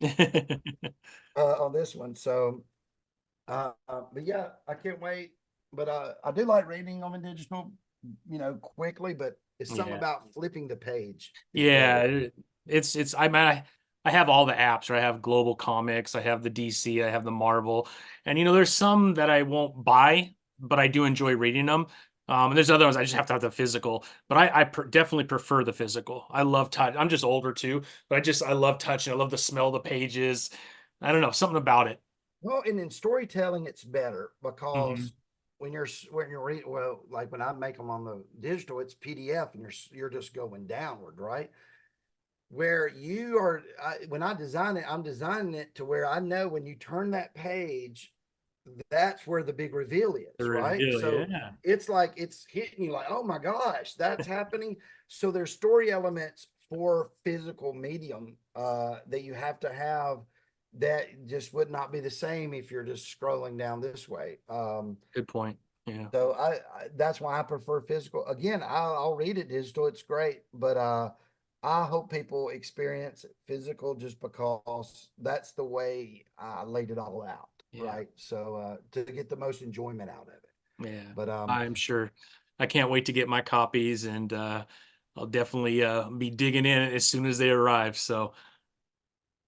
Speaker 1: Mhm.
Speaker 2: on this one. So, but yeah, I can't wait. But I do like reading them in digital, you know, quickly. But it's something
Speaker 1: Yeah.
Speaker 2: about flipping the page is
Speaker 1: Yeah,
Speaker 2: better.
Speaker 1: it's I mean I have all the apps, right? I have Global Comics, I have the DC, I have the Marvel, and there's some that I won't buy, but I do enjoy reading them. And there's other ones I just have to have the physical, but definitely prefer the physical. I love touch. I'm just older too, but I love touching. I love the smell of the pages. I don't know, something about it.
Speaker 2: Well, and in storytelling, it's better
Speaker 1: Hmm.
Speaker 2: because when you're reading, well, like when I make them on the digital, it's PDF, and you're just going downward, right? Where you are, when I design it, I'm designing it to where I know when you turn that page, that's where the big reveal
Speaker 1: The
Speaker 2: is, right?
Speaker 1: reveal,
Speaker 2: So
Speaker 1: yeah.
Speaker 2: it's like it's hitting you like, oh my gosh, that's happening. So there's story elements for physical medium that you have to have that just would not be the same if you're just scrolling down this way.
Speaker 1: Good point. Yeah.
Speaker 2: So that's why I prefer physical. Again, I'll read it digital. It's great, but I hope people experience physical just because that's the way I laid it all out,
Speaker 1: Yeah.
Speaker 2: right? So to get the most enjoyment out of it.
Speaker 1: Yeah,
Speaker 2: But
Speaker 1: I'm sure. I can't wait to get my copies, and I'll definitely be digging in as soon as they arrive. So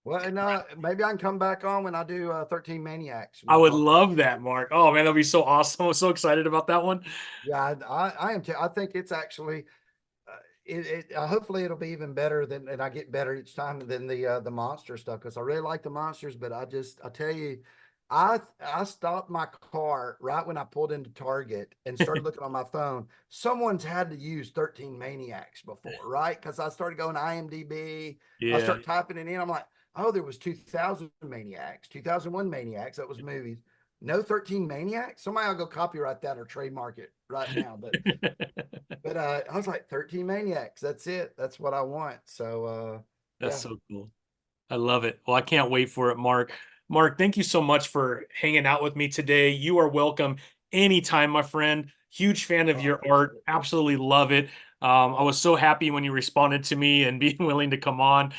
Speaker 2: well, and maybe I can come back on when I do 13 Maniacs and
Speaker 1: I
Speaker 2: we'll
Speaker 1: would
Speaker 2: talk about
Speaker 1: love that, Mark. Oh man, that'd be so awesome. I'm so excited about that one.
Speaker 2: yeah, I am too. I think it's actually hopefully it'll be even better than, and I get better each time than the monster stuff because I really like the monsters, but I tell you, I stopped my car right when I pulled into Target and started looking on my phone. Someone's had to use 13 Maniacs before, right? Because I started going to IMDb, I
Speaker 1: Yeah.
Speaker 2: start typing it in. I'm like, oh, there was 2000 Maniacs, 2001 Maniacs. That was movies. No 13 Maniacs. Somebody will go copyright that or trademark it right now. But I was like 13 Maniacs. That's it. That's what I want. So
Speaker 1: That's
Speaker 2: yeah.
Speaker 1: so cool. I love it. Well, I can't wait for it, Mark. Mark, thank you so much for hanging out with me today. You are welcome anytime, my friend. Huge fan of
Speaker 2: Oh, I
Speaker 1: your
Speaker 2: appreciate
Speaker 1: art.
Speaker 2: it.
Speaker 1: Absolutely love it. I was so happy when you responded to me and being willing to come on.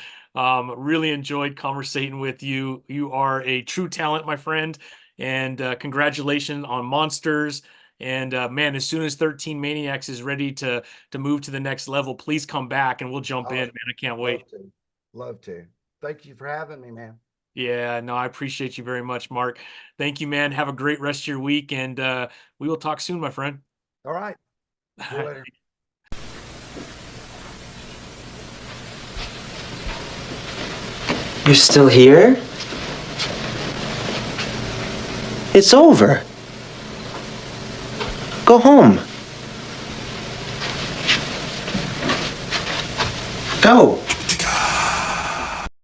Speaker 1: Really enjoyed conversating with you. You are a true talent, my friend. And congratulations on Monsters. And man, as soon as 13 Maniacs is ready to move to the next level, please come back and we'll jump in,
Speaker 2: I
Speaker 1: man. I can't wait.
Speaker 2: love to. Love to. Thank you for having me, man.
Speaker 1: Yeah, no, I appreciate you very much, Mark. Thank you, man. Have a great rest of your week, and we will talk soon, my friend.
Speaker 2: All right.
Speaker 1: All
Speaker 2: See you
Speaker 1: right.
Speaker 2: later.
Speaker 3: You're still here? It's over. Go home. Go.